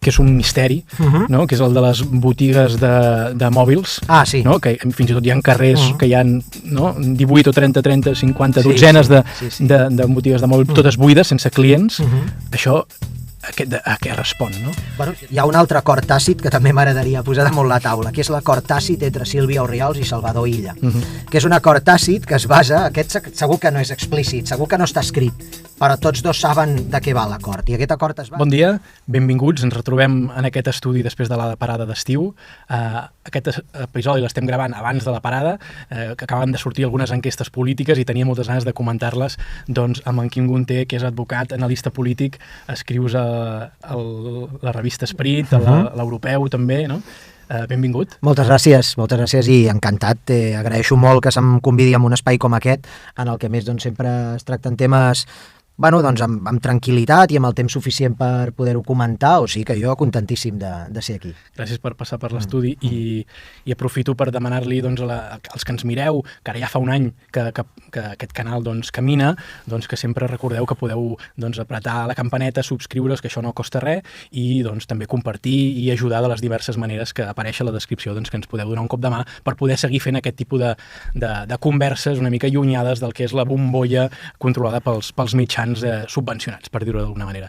que és un misteri, no? Que és el de les botigues de mòbils, sí. No? Que fins i tot hi ha carrers que hi ha, no? 18 o 30, 50 dotzenes de botigues de mòbils, totes buides, sense clients. Això a què respon, no? Bueno, hi ha un altre acord tàcit que també m'agradaria posar damunt la taula, que és l'acord tàcit entre Sílvia Orriols i Salvador Illa, que és un acord tàcit que es basa, aquest segur que no és explícit, segur que no està escrit, però tots dos saben de què va l'acord, i aquest acord es basa... Bon dia, benvinguts, ens retrobem en aquest estudi després de la parada d'estiu. Aquest episodi l'estem gravant abans de la parada, que acaben de sortir algunes enquestes polítiques i tenia moltes ganes de comentar-les doncs, amb en Quim Gunter, que és advocat, analista polític, escrius a la revista Esperit, a l'Europeu també, no? Benvingut. Moltes gràcies i encantat. Agraeixo molt que se'm convidi a un espai com aquest, en el que més doncs, sempre es tracten temes doncs, amb tranquil·litat i amb el temps suficient per poder-ho comentar, o sigui que jo contentíssim de ser aquí. Gràcies per passar per l'estudi i aprofito per demanar-li doncs, als que ens mireu, que ara ja fa un any que aquest canal doncs, camina, doncs, que sempre recordeu que podeu doncs, apretar la campaneta, subscriure's, que això no costa res, i doncs, també compartir i ajudar de les diverses maneres que apareix a la descripció, doncs, que ens podeu donar un cop de mà per poder seguir fent aquest tipus de converses una mica allunyades del que és la bombolla controlada pels mitjans subvencionats, per dir-ho d'alguna manera.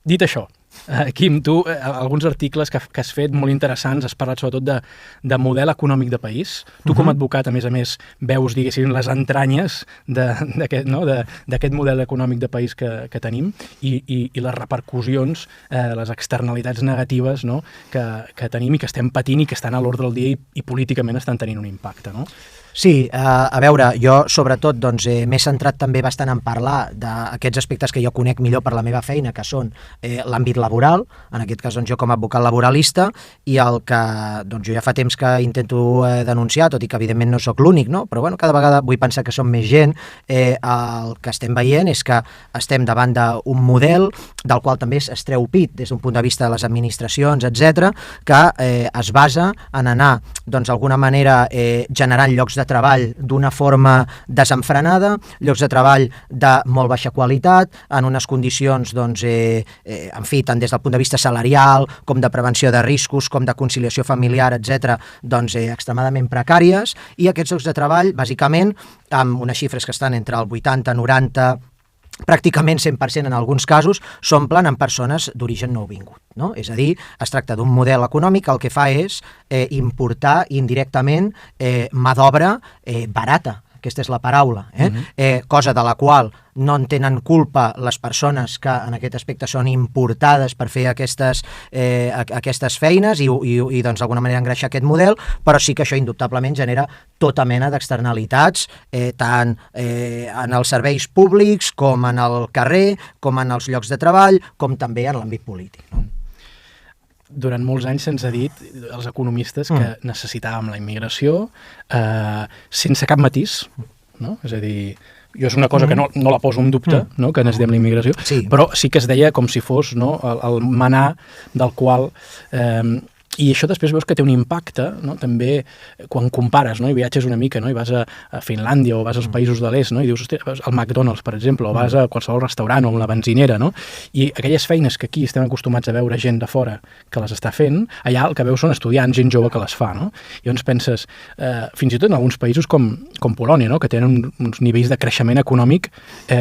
Dit això, Quim, tu, alguns articles que has fet molt interessants, has parlat sobretot de model econòmic de país. Tu com a advocat, a més, veus, diguéssim, les entranyes d'aquest model econòmic de país que tenim i les repercussions, les externalitats negatives, no? que tenim i que estem patint i que estan a l'ordre del dia i políticament estan tenint un impacte, no? Sí, a veure, jo sobretot doncs, m'he centrat també bastant en parlar d'aquests aspectes que jo conec millor per la meva feina, que són l'àmbit laboral, en aquest cas doncs, jo com a advocat laboralista, i el que doncs, jo ja fa temps que intento denunciar, tot i que evidentment no sóc l'únic, no? Però bueno, cada vegada vull pensar que som més gent. El que estem veient és que estem davant d'un model del qual també es treu pit des d'un punt de vista de les administracions, etc, que es basa en anar, doncs, d'alguna manera generant llocs de treball d'una forma desenfrenada, llocs de treball de molt baixa qualitat, en unes condicions, doncs, en fi, tant des del punt de vista salarial, com de prevenció de riscos, com de conciliació familiar, etc, doncs, extremadament precàries, i aquests llocs de treball, bàsicament, amb unes xifres que estan entre el 80, 90, pràcticament 100% en alguns casos, s'omplen amb persones d'origen nouvingut, no? És a dir, es tracta d'un model econòmic que el que fa és importar indirectament mà d'obra barata, aquesta és la paraula, cosa de la qual no en tenen culpa les persones que en aquest aspecte són importades per fer aquestes feines i doncs d'alguna manera engreixar aquest model, però sí que això indubtablement genera tota mena d'externalitats, tant en els serveis públics, com en el carrer, com en els llocs de treball, com també en l'àmbit polític, no? Durant molts anys se'ns ha dit, els economistes, que necessitàvem la immigració sense cap matís, no? És a dir, jo és una cosa que no la poso en dubte, no? Que necessitem la immigració, però sí que es deia com si fos, no? el manar del qual... I això després veus que té un impacte, no? També quan compares, no? I viatges una mica, no? I vas a Finlàndia o vas als països de l'est, no? I dius, hosti, vas al McDonald's, per exemple, o vas a qualsevol restaurant o a una benzinera, no? I aquelles feines que aquí estem acostumats a veure gent de fora que les està fent, allà el que veus són estudiants, gent jove que les fa, no? I llavors penses, fins i tot en alguns països com Polònia, no? Que tenen uns nivells de creixement econòmic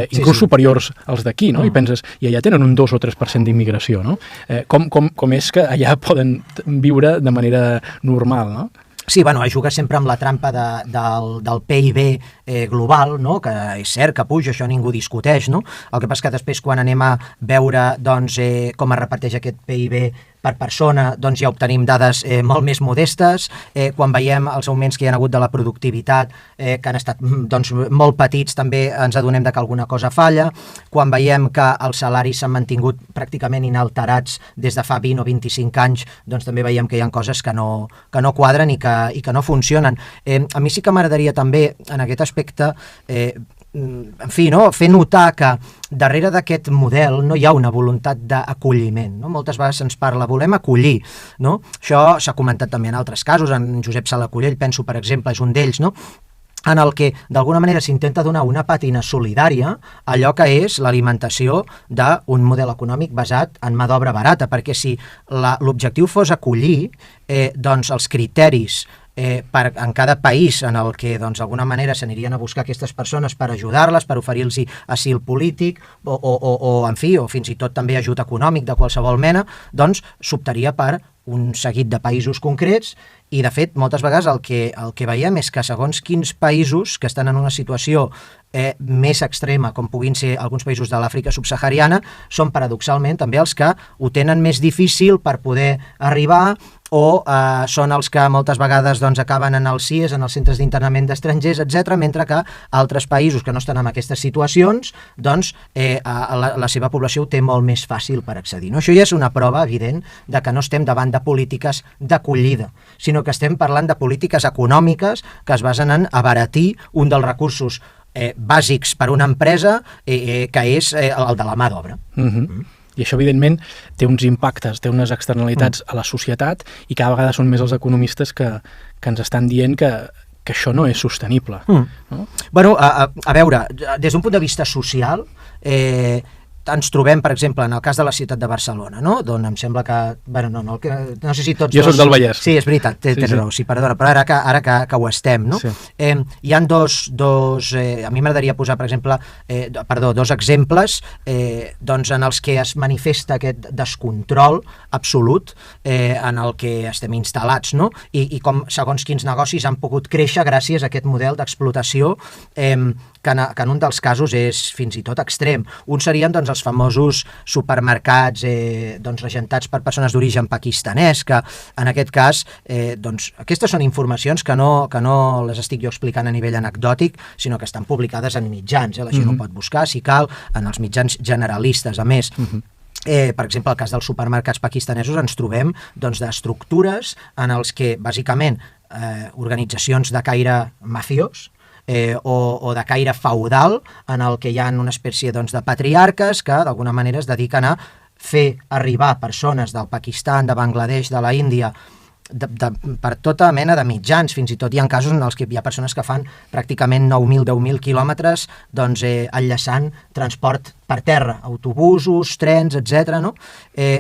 inclús superiors als d'aquí, no? I penses, i allà tenen un 2 o 3% d'immigració, no? Com és que allà poden viure de manera normal, no? Sí, bueno, es juga sempre amb la trampa del PIB global, no? Que és cert que puja, això ningú discuteix, no? El que passa que després quan anem a veure doncs, com es reparteix aquest PIB per persona, doncs ja obtenim dades molt més modestes. Quan veiem els augments que hi ha hagut de la productivitat, que han estat doncs, molt petits, també ens adonem que alguna cosa falla. Quan veiem que els salaris s'han mantingut pràcticament inalterats des de fa 20 o 25 anys, doncs també veiem que hi ha coses que no quadren i que no funcionen. A mi sí que m'agradaria també, en aquest aspecte, en fi, no? Fer notar que darrere d'aquest model no hi ha una voluntat d'acolliment, no? Moltes vegades se'ns parla, volem acollir, no? Això s'ha comentat també en altres casos, en Josep Sala Collell, penso, per exemple, és un d'ells, no? en el que d'alguna manera s'intenta donar una pàtina solidària a allò que és l'alimentació d'un model econòmic basat en mà d'obra barata, perquè si l'objectiu fos acollir doncs els criteris en cada país en el que d'alguna manera s'anirien a buscar aquestes persones per ajudar-les, per oferir-los asil polític o fins i tot també ajut econòmic de qualsevol mena, doncs s'optaria per un seguit de països concrets i, de fet, moltes vegades el que veiem és que segons quins països que estan en una situació més extrema, com puguin ser alguns països de l'Àfrica subsahariana, són paradoxalment també els que ho tenen més difícil per poder arribar o són els que moltes vegades acaben en els CIES, en els centres d'internament d'estrangers, etc., mentre que altres països que no estan en aquestes situacions, la seva població ho té molt més fàcil per accedir. Això ja és una prova evident de que no estem davant de polítiques d'acollida, sinó que estem parlant de polítiques econòmiques que es basen en abaratir un dels recursos bàsics per una empresa que és el de la mà d'obra. I això, evidentment, té uns impactes, té unes externalitats a la societat i cada vegada són més els economistes que ens estan dient que això no és sostenible. No? Bueno, a veure, des d'un punt de vista social, ens trobem, per exemple, en el cas de la ciutat de Barcelona, no? D'on em sembla que... Bueno, no sé si tots jo soc del Vallès. Sí, és veritat, tens raó, sí, perdona, però ara que ho estem, no? Sí. Hi ha a mi m'agradaria posar, per exemple, dos exemples en els que es manifesta aquest descontrol absolut en el que estem instal·lats, no? I com segons quins negocis han pogut créixer gràcies a aquest model d'explotació que en un dels casos és fins i tot extrem. Un serien els famosos supermercats regentats per persones d'origen pakistanès, que en aquest cas, aquestes són informacions que no les estic jo explicant a nivell anecdòtic, sinó que estan publicades en mitjans, la gent ho pot buscar, si cal, en els mitjans generalistes, a més. Per exemple, el cas dels supermercats pakistanesos ens trobem d'estructures en els que, bàsicament, organitzacions de caire mafiós, o de caire feudal, en el que hi ha una espècie de patriarques que d'alguna manera es dediquen a fer arribar persones del Pakistan, de Bangladesh, de la Índia, per tota mena de mitjans. Fins i tot hi ha casos en els que hi ha persones que fan pràcticament 9.000, 10.000 quilòmetres enllaçant transport per terra, autobusos, trens, etc. No?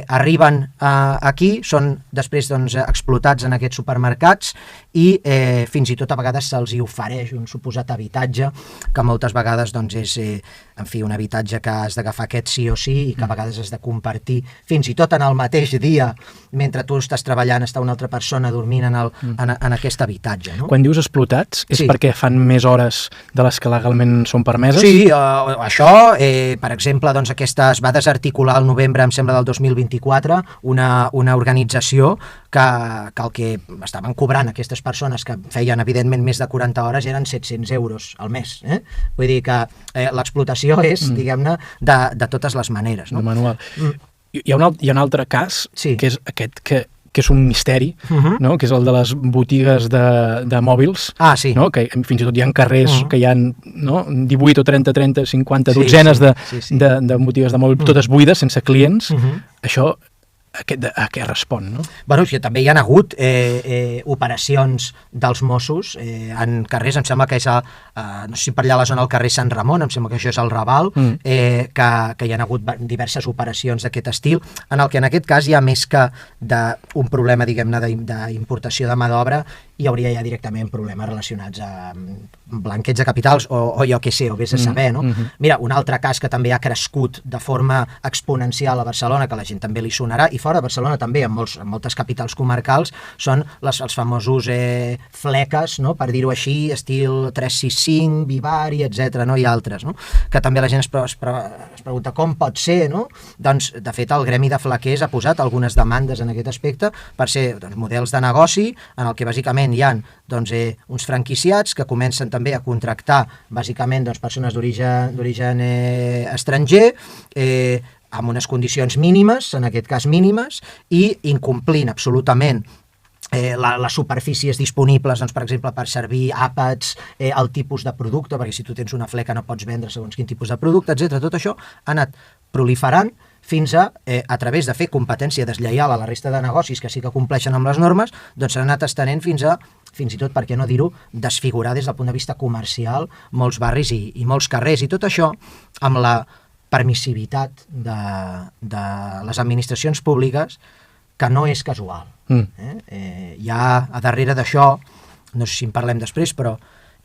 Arriben aquí, són després explotats en aquests supermercats i fins i tot a vegades se'ls hi ofereix un suposat habitatge, que moltes vegades és un habitatge que has d'agafar aquest sí o sí i que a vegades has de compartir fins i tot en el mateix dia, mentre tu estàs treballant, està una altra persona dormint en aquest habitatge. No? Quan dius explotats, és perquè fan més hores de les que legalment són permeses? Sí, això, per exemple, aquesta es va desarticular al novembre, em sembla, del 2024, una organització que el que estaven cobrant aquestes persones que feien, evidentment, més de 40 hores eren 700 euros al mes. Vull dir que l'explotació és, diguem-ne, de totes les maneres. No? Manual. Hi ha un altre cas, que és aquest que és un misteri, no? Que és el de les botigues de mòbils, no? Que fins i tot hi ha carrers que hi ha 18 o 30, 50 dotzenes de botigues de mòbils, totes buides, sense clients. Això a què respon, no? Bueno, també hi ha hagut operacions dels Mossos en carrers, em sembla que és no sé si per allà a la zona del carrer Sant Ramon, em sembla que això és el Raval, que hi ha hagut diverses operacions d'aquest estil, en el que en aquest cas hi ha més que d'un problema, diguem-ne, d'importació de mà d'obra, hi hauria ja directament problemes relacionats amb blanqueig de capitals o jo què sé, o vés a saber, no? Mira, un altre cas que també ha crescut de forma exponencial a Barcelona, que a la gent també li sonarà, i fora de Barcelona també, en moltes capitals comarcals, són els famosos fleques, no? Per dir-ho així, estil 365, Vivari, etc., no? I altres, no? Que també la gent es pregunta com pot ser, no? Doncs, de fet, el gremi de flequers ha posat algunes demandes en aquest aspecte per ser models de negoci en el que bàsicament hi ha uns franquiciats que comencen també a contractar bàsicament persones d'origen estranger amb unes condicions mínimes, en aquest cas mínimes, i incomplint absolutament les superfícies disponibles, per exemple, per servir àpats, el tipus de producte, perquè si tu tens una fleca no pots vendre segons quin tipus de producte, etc. Tot això ha anat proliferant fins a través de fer competència deslleial a la resta de negocis que sí que compleixen amb les normes, doncs s'han anat estenent fins i tot, per què no dir-ho, desfigurar des del punt de vista comercial molts barris i molts carrers. I tot això amb la permissivitat de les administracions públiques, que no és casual. Hi ha a darrere d'això, no sé si en parlem després, però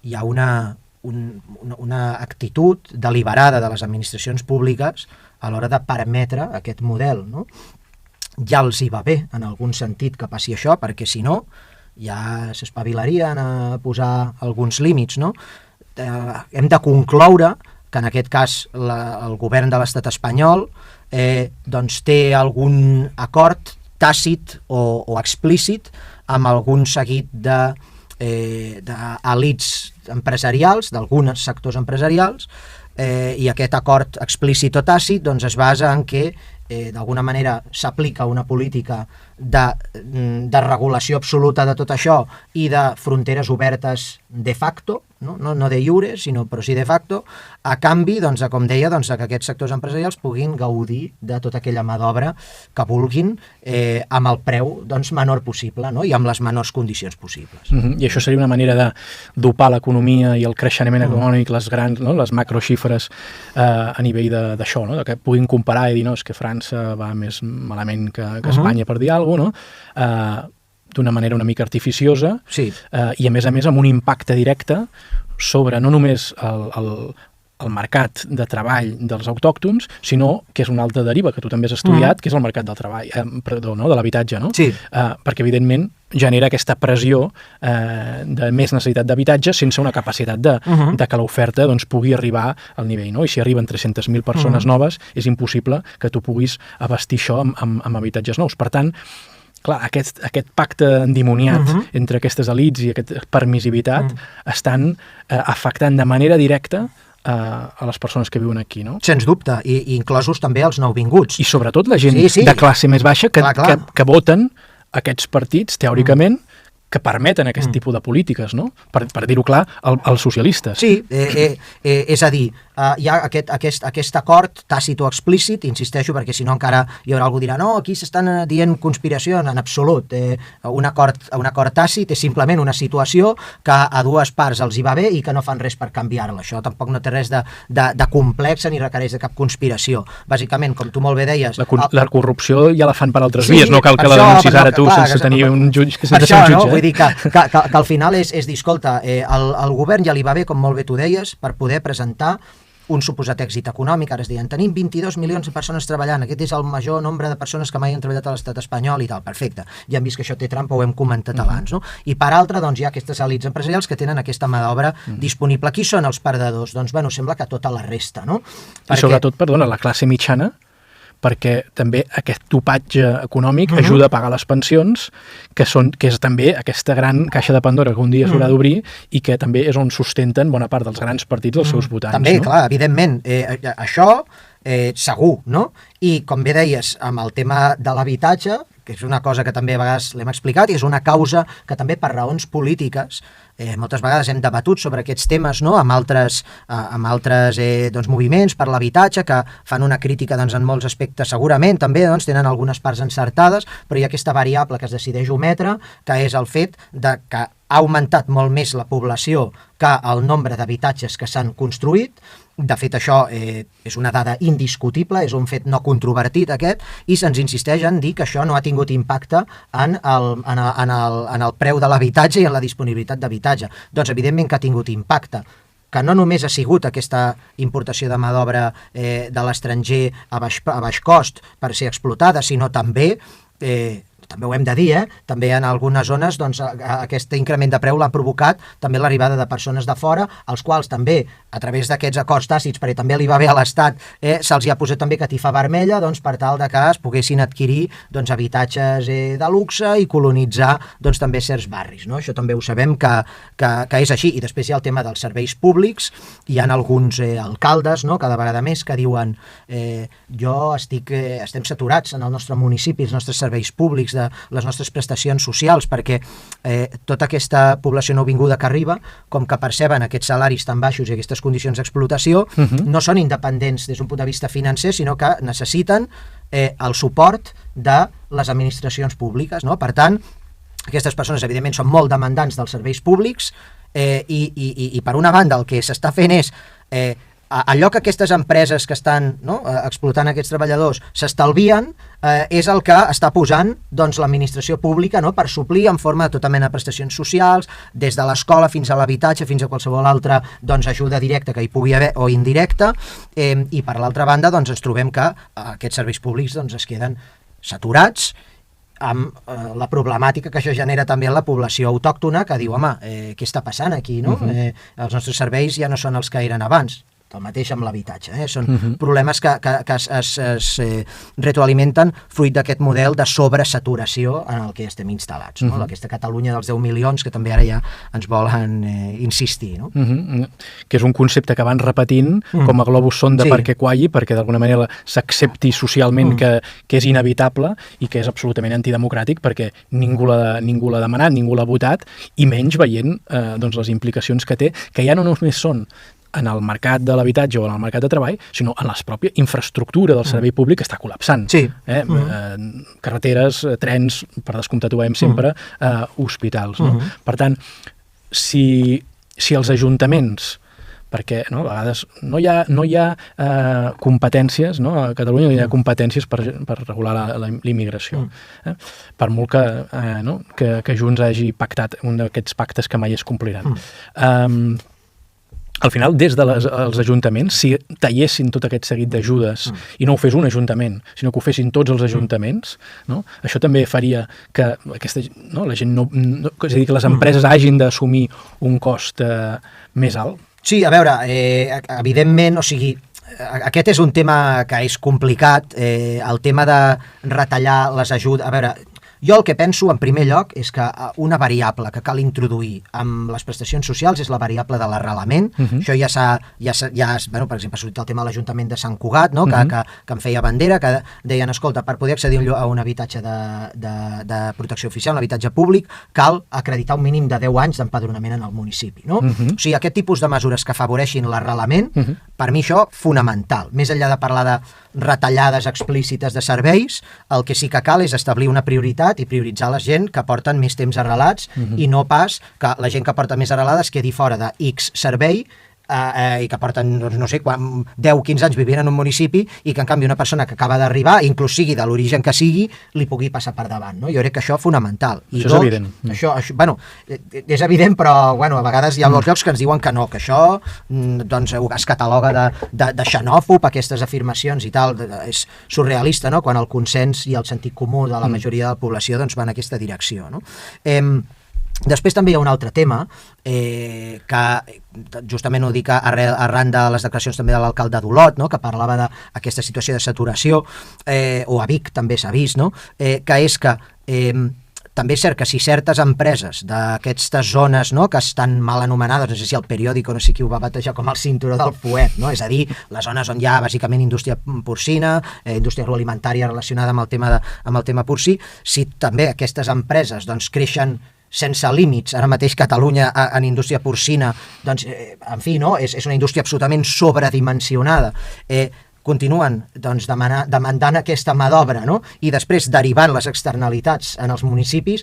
hi ha una actitud deliberada de les administracions públiques a l'hora de permetre aquest model, no? Ja els hi va bé, en algun sentit, que passi això, perquè si no, ja s'espavilarien a posar alguns límits, no? Hem de concloure que en aquest cas el govern de l'estat espanyol doncs té algun acord tàcit o explícit amb algun seguit d'elits empresarials, d'alguns sectors empresarials, i aquest acord explícit o tàcit doncs, es basa en que d'alguna manera s'aplica una política de regulació absoluta de tot això i de fronteres obertes de facto, no de jure, sinó però sí de facto, a canvi, doncs, com deia, doncs, que aquests sectors empresarials puguin gaudir de tota aquella mà d'obra que vulguin amb el preu doncs, menor possible, no? I amb les menors condicions possibles. I això seria una manera de dopar l'economia i el creixement econòmic, les grans, no? Les macroxifres a nivell d'això, no? Que puguin comparar i dir, no, és que França va més malament que Espanya, per dir alguna cosa, no? D'una manera una mica artificiosa, sí. I a més amb un impacte directe sobre no només el mercat de treball dels autòctons, sinó que és una altra deriva que tu també has estudiat, que és el mercat del treball, de l'habitatge, no? Sí. Perquè evidentment genera aquesta pressió de més necessitat d'habitatge sense una capacitat de que l'oferta doncs, pugui arribar al nivell, no? I si arriben 300.000 persones noves, és impossible que tu puguis abastir això amb habitatges nous. Per tant, clar, aquest pacte endimoniat entre aquestes elits i aquesta permissivitat estan afectant de manera directa a les persones que viuen aquí, no? Sens dubte, i inclosos també els nouvinguts. I sobretot la gent de classe més baixa que voten aquests partits, teòricament, que permeten aquest tipus de polítiques, no? Per dir-ho clar, als socialistes. Sí, és a dir, hi ha aquest acord tàcit o explícit, insisteixo, perquè si no encara hi haurà algú que dirà no, aquí s'estan dient conspiració, en absolut. Un acord tàcit és simplement una situació que a dues parts els hi va bé i que no fan res per canviar-la. Això tampoc no té res de complex ni requereix de cap conspiració. Bàsicament, com tu molt bé deies... La corrupció ja la fan per altres vies, no cal que la denuncis ara tu sense tenir un jutge. Per això, no? Vull dir que al final és dir, escolta, al govern ja li va bé, com molt bé tu deies, per poder presentar un suposat èxit econòmic. Ara es diuen, tenim 22 milions de persones treballant, aquest és el major nombre de persones que mai han treballat a l'estat espanyol i tal, perfecte. Ja hem vist que això té trampa, ho hem comentat abans, no? I per altra, doncs hi ha aquestes elits empresarials que tenen aquesta mà d'obra disponible. Qui són els perdedors? Doncs, bueno, sembla que tota la resta, no? I sobretot, perdona, la classe mitjana, perquè també aquest topatge econòmic ajuda a pagar les pensions, que és també aquesta gran caixa de Pandora que un dia s'haurà d'obrir i que també és on sustenten bona part dels grans partits dels seus votants. També, no? Clar, evidentment, això segur, no? I com bé deies, amb el tema de l'habitatge, que és una cosa que també a vegades l'hem explicat i és una causa que també per raons polítiques moltes vegades hem debatut sobre aquests temes, no? amb altres doncs, moviments per l'habitatge que fan una crítica doncs, en molts aspectes segurament també doncs, tenen algunes parts encertades, però hi ha aquesta variable que es decideix ometre, que és el fet de que ha augmentat molt més la població que el nombre d'habitatges que s'han construït. De fet, això és una dada indiscutible, és un fet no controvertit aquest, i se'ns insisteix en dir que això no ha tingut impacte en el preu de l'habitatge i en la disponibilitat d'habitatge. Doncs evidentment que ha tingut impacte, que no només ha sigut aquesta importació de mà d'obra de l'estranger a baix cost per ser explotada, sinó també ho hem de dir, també en algunes zones doncs, aquest increment de preu l'ha provocat també l'arribada de persones de fora, als quals també, a través d'aquests acords tàcits, perquè també li va bé a l'Estat, se'ls hi ha posat també catifa vermella doncs, per tal de que es poguessin adquirir doncs, habitatges de luxe i colonitzar doncs, també certs barris. No? Això també ho sabem que és així. I després hi ha el tema dels serveis públics. Hi ha alguns alcaldes, no? Cada vegada més, que diuen estem saturats en el nostre municipi, els nostres serveis públics les nostres prestacions socials, perquè tota aquesta població nouvinguda que arriba, com que perceben aquests salaris tan baixos i aquestes condicions d'explotació, no són independents des d'un punt de vista financer, sinó que necessiten el suport de les administracions públiques, no? Per tant, aquestes persones, evidentment, són molt demandants dels serveis públics i per una banda, el que s'està fent és allò que aquestes empreses que estan explotant aquests treballadors s'estalvien és el que està posant l'administració pública per suplir en forma de tota mena de prestacions socials, des de l'escola fins a l'habitatge, fins a qualsevol altra ajuda directa que hi pugui haver o indirecta, i per l'altra banda ens trobem que aquests serveis públics es queden saturats amb la problemàtica que això genera també en la població autòctona, que diu, home, què està passant aquí, no? Els nostres serveis ja no són els que eren abans. El mateix amb l'habitatge. Són problemes que es retroalimenten fruit d'aquest model de sobresaturació en el que estem instal·lats. Aquesta Catalunya dels 10 milions que també ara ja ens volen insistir. Que és un concepte que van repetint com a globus sonda perquè qualli, perquè d'alguna manera s'accepti socialment que és inevitable i que és absolutament antidemocràtic perquè ningú l'ha demanat, ningú l'ha votat, i menys veient les implicacions que té, que ja no només són en el mercat de l'habitatge o en el mercat de treball, sinó en la pròpia infraestructura del servei públic que està col·lapsant. Sí. Carreteres, trens, per descomptat ho veiem sempre, hospitals. Per tant, si els ajuntaments, perquè a vegades no hi ha competències, a Catalunya no hi ha competències per regular la immigració. Per molt que Junts hagi pactat un d'aquests pactes que mai es compliran. Al final, des dels ajuntaments, si tallessin tot aquest seguit d'ajudes i no ho fes un ajuntament, sinó que ho fessin tots els ajuntaments, això també faria que la gent és a dir, que les empreses hagin d'assumir un cost més alt. Sí, a veure, evidentment, o sigui, aquest és un tema que és complicat, el tema de retallar les ajudes. A veure, jo el que penso, en primer lloc, és que una variable que cal introduir amb les prestacions socials és la variable de l'arrelament. Això ja per exemple, ha sortit el tema de l'Ajuntament de Sant Cugat, que en feia bandera, que deien, escolta, per poder accedir a un habitatge de protecció oficial, un habitatge públic, cal acreditar un mínim de 10 anys d'empadronament en el municipi. O sigui, aquest tipus de mesures que afavoreixin l'arrelament, per mi això, fonamental. Més enllà de parlar de retallades explícites de serveis, el que sí que cal és establir una prioritat i prioritzar la gent que porten més temps arrelats i no pas que la gent que porta més arrelada es quedi fora de X servei i que porten, no sé, 10-15 anys vivint en un municipi i que en canvi una persona que acaba d'arribar, inclús sigui de l'origen que sigui, li pugui passar per davant. Jo crec que això és fonamental. Això és evident. És evident, però a vegades hi ha molts llocs que ens diuen que no, que això es cataloga de xenòfob, aquestes afirmacions i tal. És surrealista, quan el consens i el sentit comú de la majoria de la població va en aquesta direcció. Després també hi ha un altre tema que justament ho dic arran de les declaracions també de l'alcalde d'Olot, que parlava d'aquesta situació de saturació, o a Vic també s'ha vist, que és que també és cert que si certes empreses d'aquestes zones que estan mal anomenades, no sé si el periòdico, no sé qui ho va batejar com el cinturó del fuet, és a dir, les zones on hi ha bàsicament indústria porcina, indústria agroalimentària relacionada amb el tema porcí, si també aquestes empreses creixen sense límits, ara mateix Catalunya en indústria porcina, en fi, és una indústria absolutament sobredimensionada, continuen demandant aquesta mà d'obra i després derivant les externalitats en els municipis,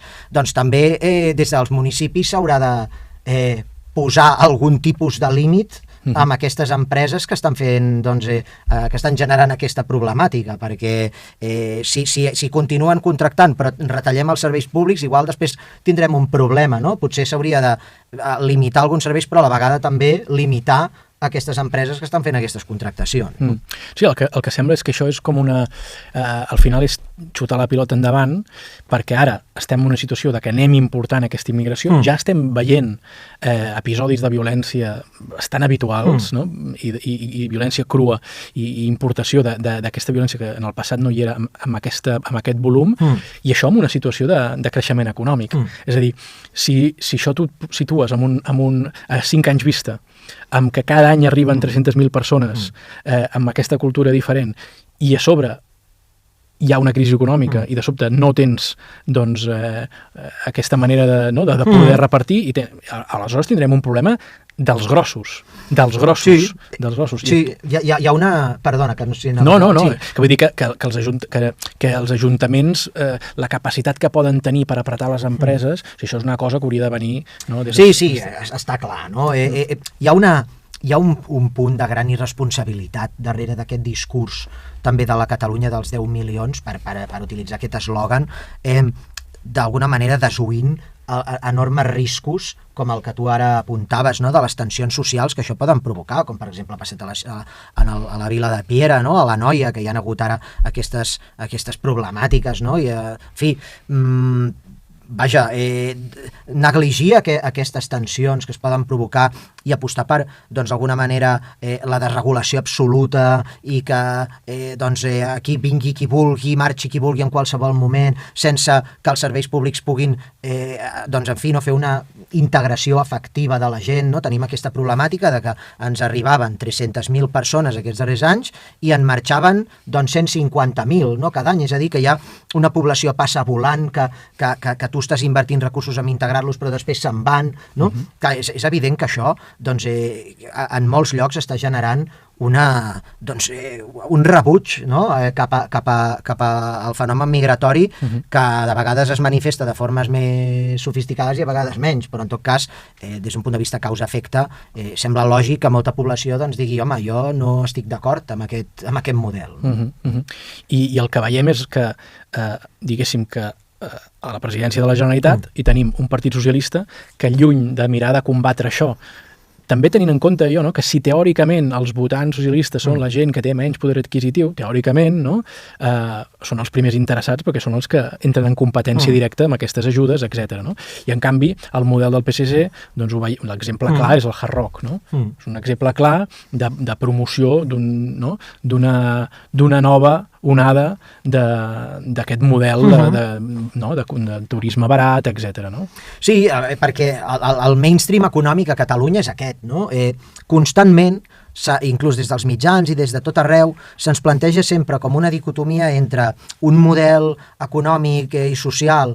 també des dels municipis s'haurà de posar algun tipus de límit amb aquestes empreses que estan fent, que estan generant aquesta problemàtica, perquè si continuen contractant però retallem els serveis públics, igual després tindrem un problema, potser s'hauria de limitar alguns serveis, però a la vegada també limitar aquestes empreses que estan fent aquestes contractacions. Sí, el que sembla és que això és com al final és xutar la pilota endavant, perquè ara estem en una situació de que anem important aquesta immigració, ja estem veient episodis de violència bastant habituals, i violència crua, i importació d'aquesta violència que en el passat no hi era amb aquest volum, i això amb una situació de creixement econòmic. És a dir, si això tu situes a 5 anys vista, amb que cada any arriben 300.000 persones amb aquesta cultura diferent, i a sobre hi ha una crisi econòmica i de sobte no tens doncs, aquesta manera de poder repartir, i aleshores tindrem un problema dels grossos. Sí, hi ha una... Perdona, que no sé... No, que vull dir que els ajuntaments, la capacitat que poden tenir per apretar les empreses, si això és una cosa que hauria de venir... No, Sí, està clar, no? Hi ha un punt de gran irresponsabilitat darrere d'aquest discurs també de la Catalunya dels 10 milions, per utilitzar aquest eslògan, d'alguna manera desoint enormes riscos com el que tu ara apuntaves, no? De les tensions socials que això poden provocar, com per exemple ha passat a la vila de Piera, no? A l'Anoia, que hi ha hagut ara aquestes problemàtiques, no? I, en fi, vaja, negligir aquestes tensions que es poden provocar i apostar per, doncs, d'alguna manera, la desregulació absoluta i que aquí vingui qui vulgui, marxi qui vulgui en qualsevol moment, sense que els serveis públics puguin, doncs, en fi, no fer una integració efectiva de la gent, no? Tenim aquesta problemàtica de que ens arribaven 300.000 persones aquests darrers anys i en marxaven, doncs, 150.000, no? Cada any, és a dir, que hi ha una població passa volant que tu estàs invertint recursos en integrar-los però després se'n van, no? Que és evident que això, doncs, en molts llocs està generant un rebuig, no? cap al fenomen migratori que de vegades es manifesta de formes més sofisticades i a vegades menys, però en tot cas, des d'un punt de vista causa-efecte, sembla lògic que molta població doncs, digui, home, jo no estic d'acord amb aquest model. I el que veiem és que, diguéssim que a la presidència de la Generalitat hi tenim un partit socialista que, lluny de mirar de combatre això, també tenint en compte que si teòricament els votants socialistes són la gent que té menys poder adquisitiu, teòricament, no? Són els primers interessats perquè són els que entren en competència directa amb aquestes ajudes, etc. No? I en canvi, el model del PSC, doncs, l'exemple clar és el Hard Rock. No? És un exemple clar de promoció d'una nova onada d'aquest model de turisme barat, etc. No? Sí, perquè el mainstream econòmic a Catalunya és aquest, no? Constantment, inclús des dels mitjans i des de tot arreu, se'ns planteja sempre com una dicotomia entre un model econòmic i social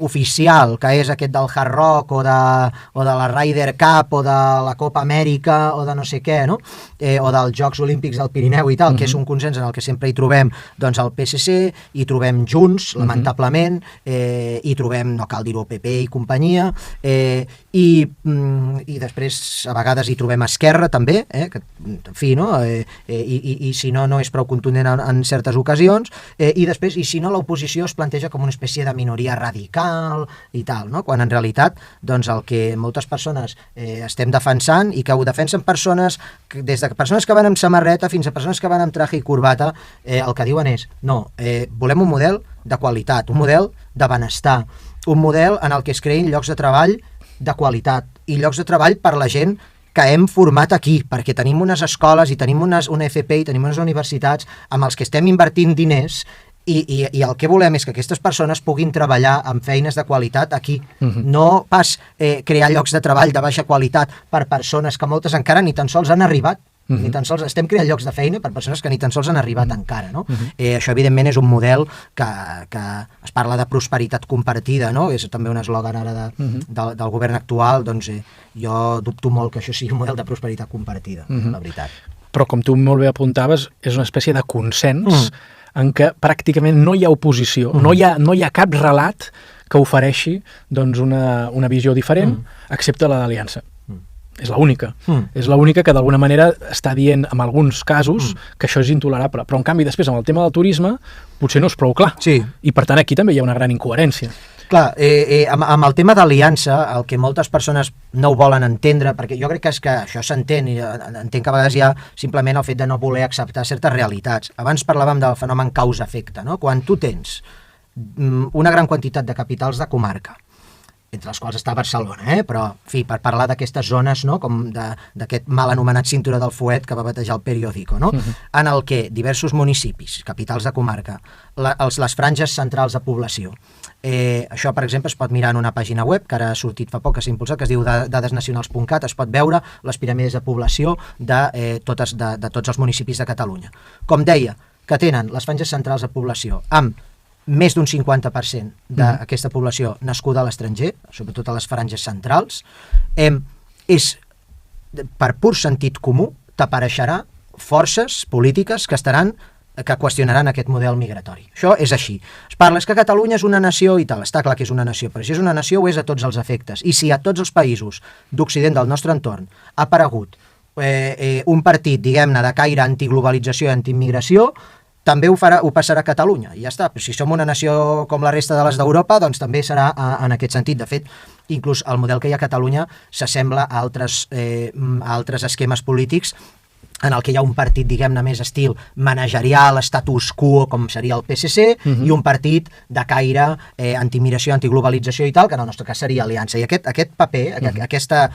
oficial, que és aquest del Hard Rock o de la Ryder Cup o de la Copa Amèrica o de no sé què, no? O dels Jocs Olímpics del Pirineu i tal, que és un consens en el que sempre hi trobem doncs, el PSC, hi trobem Junts, lamentablement, hi trobem, no cal dir-ho, PP i companyia, i després a vegades hi trobem Esquerra també, que, en fi, no? I si no és prou contundent en certes ocasions, i després, i si no, l'oposició es planteja com una espècie de minoria radical i tal, no? Quan en realitat doncs, el que moltes persones estem defensant i que ho defensen persones, des de persones que van amb samarreta fins a persones que van amb traje i corbata, el que diuen és, no, volem un model de qualitat, un model de benestar, un model en el que es creïn llocs de treball de qualitat i llocs de treball per la gent que hem format aquí, perquè tenim unes escoles i tenim una FP i tenim unes universitats amb els que estem invertint diners i el que volem és que aquestes persones puguin treballar amb feines de qualitat aquí, no pas crear llocs de treball de baixa qualitat per persones que moltes encara ni tan sols han arribat, ni tan sols estem creant llocs de feina per persones que ni tan sols han arribat encara, no? Això evidentment és un model que es parla de prosperitat compartida, no? És també un eslògan ara del govern actual, doncs jo dubto molt que això sigui un model de prosperitat compartida, la veritat. Però com tu molt bé apuntaves, és una espècie de consens en què pràcticament no hi ha oposició, no hi ha cap relat que ofereixi doncs, una visió diferent, excepte la d'Aliança. És l'única. És l'única que d'alguna manera està dient en alguns casos que això és intolerable. Però en canvi després amb el tema del turisme potser no és prou clar. Sí. I per tant aquí també hi ha una gran incoherència. Clar, amb el tema d'Aliança, el que moltes persones no ho volen entendre, perquè jo crec que és que això s'entén, i entenc que a vegades hi ha simplement el fet de no voler acceptar certes realitats. Abans parlàvem del fenomen causa-efecte, no? Quan tu tens una gran quantitat de capitals de comarca, entre les quals està Barcelona, però, en fi, per parlar d'aquestes zones, no?, com d'aquest mal anomenat cinturó del fuet que va batejar el periòdico, no?, en el que diversos municipis, capitals de comarca, les franges centrals de població, això, per exemple, es pot mirar en una pàgina web que ara ha sortit fa poc, que s'ha impulsat, que es diu dadesnacionals.cat, es pot veure les piràmides de població de tots els municipis de Catalunya. Com deia, que tenen les franges centrals de població amb més d'un 50% d'aquesta població nascuda a l'estranger, sobretot a les franges centrals, és, per pur sentit comú, t'apareixerà forces polítiques que qüestionaran aquest model migratori. Això és així. Es parla que Catalunya és una nació i tal, està clar que és una nació, però si és una nació ho és a tots els efectes. I si a tots els països d'Occident del nostre entorn ha aparegut un partit, diguem-ne, de caire antiglobalització i antiimmigració, també ho passarà a Catalunya, i ja està. Però si som una nació com la resta de les d'Europa, doncs també serà en aquest sentit. De fet, inclús el model que hi ha a Catalunya s'assembla a altres esquemes polítics en el que hi ha un partit, diguem-ne, més estil managerial, status quo, com seria el PSC, i un partit de caire antiimmigració, antiglobalització i tal, que en el nostre cas seria Aliança. I aquest paper, aquesta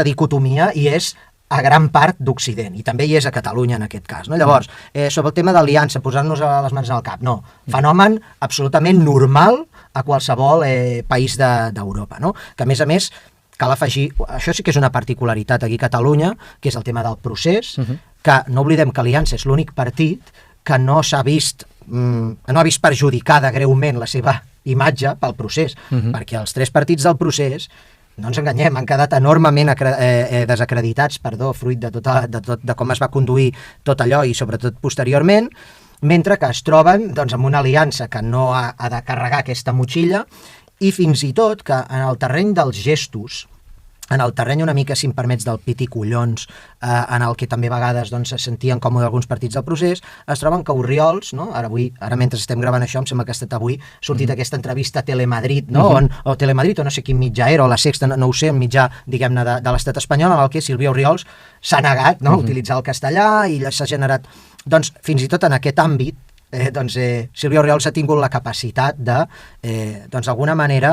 dicotomia hi és a gran part d'Occident, i també hi és a Catalunya en aquest cas. No? Llavors, sobre el tema d'aliança, posant-nos les mans al cap, no. Fenomen absolutament normal a qualsevol país d'Europa. No? Que, a més, cal afegir, això sí que és una particularitat aquí a Catalunya, que és el tema del procés, que no oblidem que Aliança és l'únic partit que no ha vist perjudicada greument la seva imatge pel procés, perquè els tres partits del procés, no ens enganyem, han quedat enormement desacreditats, fruit de com es va conduir tot allò i sobretot posteriorment, mentre que es troben amb una aliança que no ha de carregar aquesta motxilla, i fins i tot que en el terreny dels gestos, en el terreny una mica, si em permets, del pit i collons, en el que també a vegades se sentien còmodes alguns partits del procés, es troben que Orriols, no? Ara mentre estem gravant això, em sembla que ha estat avui, ha sortit aquesta entrevista a Telemadrid, no? O Telemadrid, o no sé quin mitjà era, o La Sexta, no ho sé, un mitjà, diguem-ne, de l'estat espanyol, en el que Sílvia Orriols s'ha negat a utilitzar el castellà i s'ha generat... Doncs fins i tot en aquest àmbit, Sílvia Orriols ha tingut la capacitat de, d'alguna manera,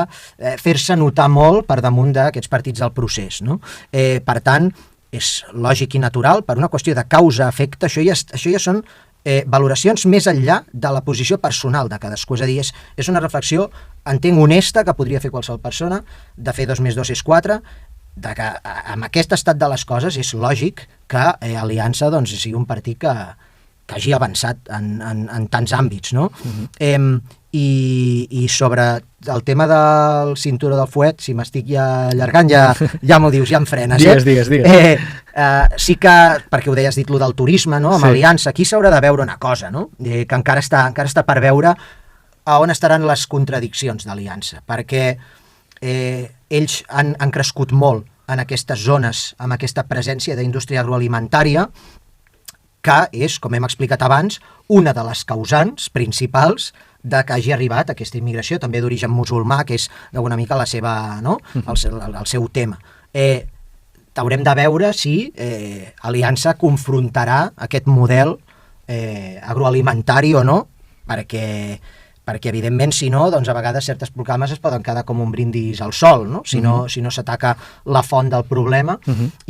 fer-se notar molt per damunt d'aquests partits del procés. No? Per tant, és lògic i natural, per una qüestió de causa-efecte, això ja són valoracions més enllà de la posició personal de cadascú. És a dir, és una reflexió, entenc, honesta, que podria fer qualsevol persona, de fer 2 més 2 és 4, de que amb aquest estat de les coses és lògic que Aliança sigui un partit que hagi avançat en tants àmbits, no? I sobre el tema del cinturó del fuet, si m'estic ja allargant, ja m'ho dius, ja em frenes. Digues. Sí que, perquè ho deies dit, del turisme, no? Amb Aliança, aquí s'haurà de veure una cosa, no? Que encara està per veure a on estaran les contradiccions d'Aliança, perquè ells han crescut molt en aquestes zones, amb aquesta presència d'indústria agroalimentària, que és, com hem explicat abans, una de les causants principals de que hagi arribat aquesta immigració, també d'origen musulmà, que és d'alguna mica la seva, no? el seu tema. Haurem de veure si Aliança confrontarà aquest model agroalimentari o no, perquè evidentment, si no, a vegades certes proclames es poden quedar com un brindis al sol, no? Si no s'ataca la font del problema,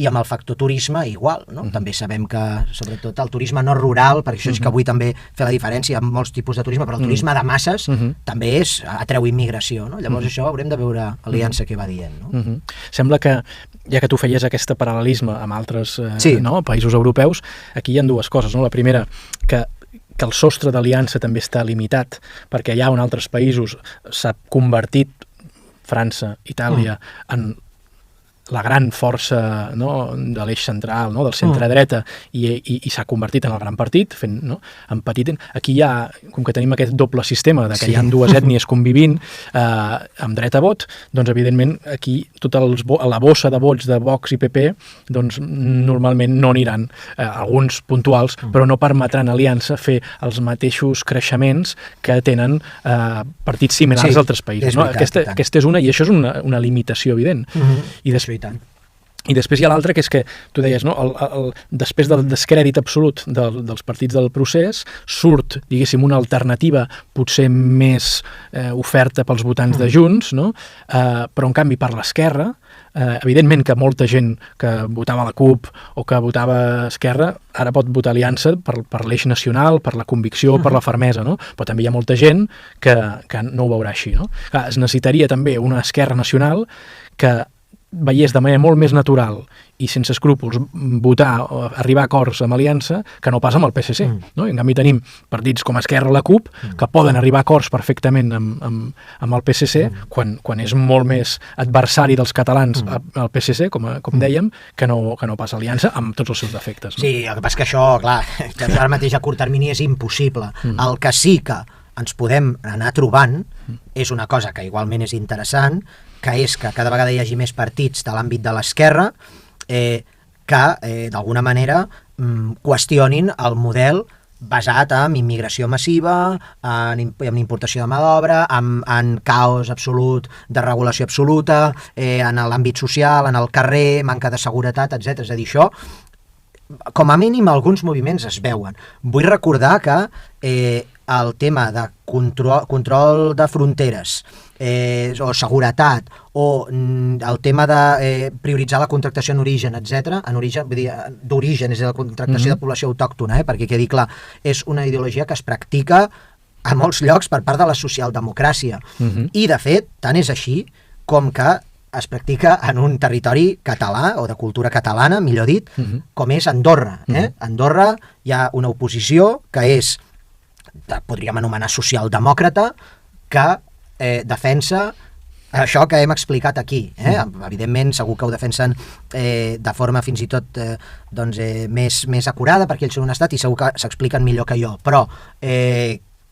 i amb el factor turisme igual, no? També sabem que, sobretot, el turisme no rural, perquè això és que avui també fer la diferència amb molts tipus de turisme, però el turisme de masses també atreu immigració, no? Llavors això haurem de veure Aliança què va dient, no? Sembla que, ja que tu feies aquest paral·lelisme amb altres països europeus, aquí hi ha dues coses, no? La primera, que el sostre d'aliança també està limitat, perquè allà on altres països s'ha convertit, França, Itàlia, en la gran força, no, de l'eix central, no, del centre-dreta, i s'ha convertit en el gran partit, fent, no, en petit. Aquí hi ha, com que tenim aquest doble sistema, de que hi ha dues ètnies convivint amb dret a vot, doncs evidentment aquí tota la bossa de vots de Vox i PP doncs normalment no aniran, alguns puntuals, però no permetran a Aliança fer els mateixos creixements que tenen partits similars a altres països. No? Aquesta és una, i això és una limitació evident. I després hi ha l'altre, que és que, tu deies, no? Després del descrèdit absolut dels partits del procés, surt, diguéssim, una alternativa potser més oferta pels votants de Junts, no? Però en canvi per l'esquerra, evidentment que molta gent que votava la CUP o que votava Esquerra ara pot votar Aliança per l'eix nacional, per la convicció, per la fermesa, no? Però també hi ha molta gent que no ho veurà així, no? Clar, es necessitaria també una esquerra nacional que veiés de manera molt més natural i sense escrúpols votar o arribar a acords amb Aliança que no pas amb el PSC. No? I en canvi tenim partits com Esquerra o la CUP que poden arribar a acords perfectament amb el PSC quan és molt més adversari dels catalans al PSC, com dèiem, que no pas Aliança, amb tots els seus defectes. No? Sí, el que passa que això, clar, que ara mateix a curt termini és impossible. El que sí que ens podem anar trobant és una cosa que igualment és interessant, que és que cada vegada hi hagi més partits de l'àmbit de l'esquerra que d'alguna manera qüestionin el model basat en immigració massiva, en importació de mà d'obra, en caos absolut, de regulació absoluta, en l'àmbit social, en el carrer, manca de seguretat, etc. És a dir, això, com a mínim, alguns moviments es veuen. Vull recordar que el tema de control de fronteres o seguretat o el tema de prioritzar la contractació en origen, etc. En origen, vull dir, d'origen, és la contractació de població autòctona, perquè quedi clar, és una ideologia que es practica a molts llocs per part de la socialdemocràcia. I, de fet, tant és així com que es practica en un territori català, o de cultura catalana, millor dit, com és Andorra. A Andorra hi ha una oposició que és, podríem anomenar socialdemòcrata, que defensa això que hem explicat aquí. Evidentment, segur que ho defensen de forma fins i tot més acurada, perquè ells són un estat i segur que s'expliquen millor que jo, però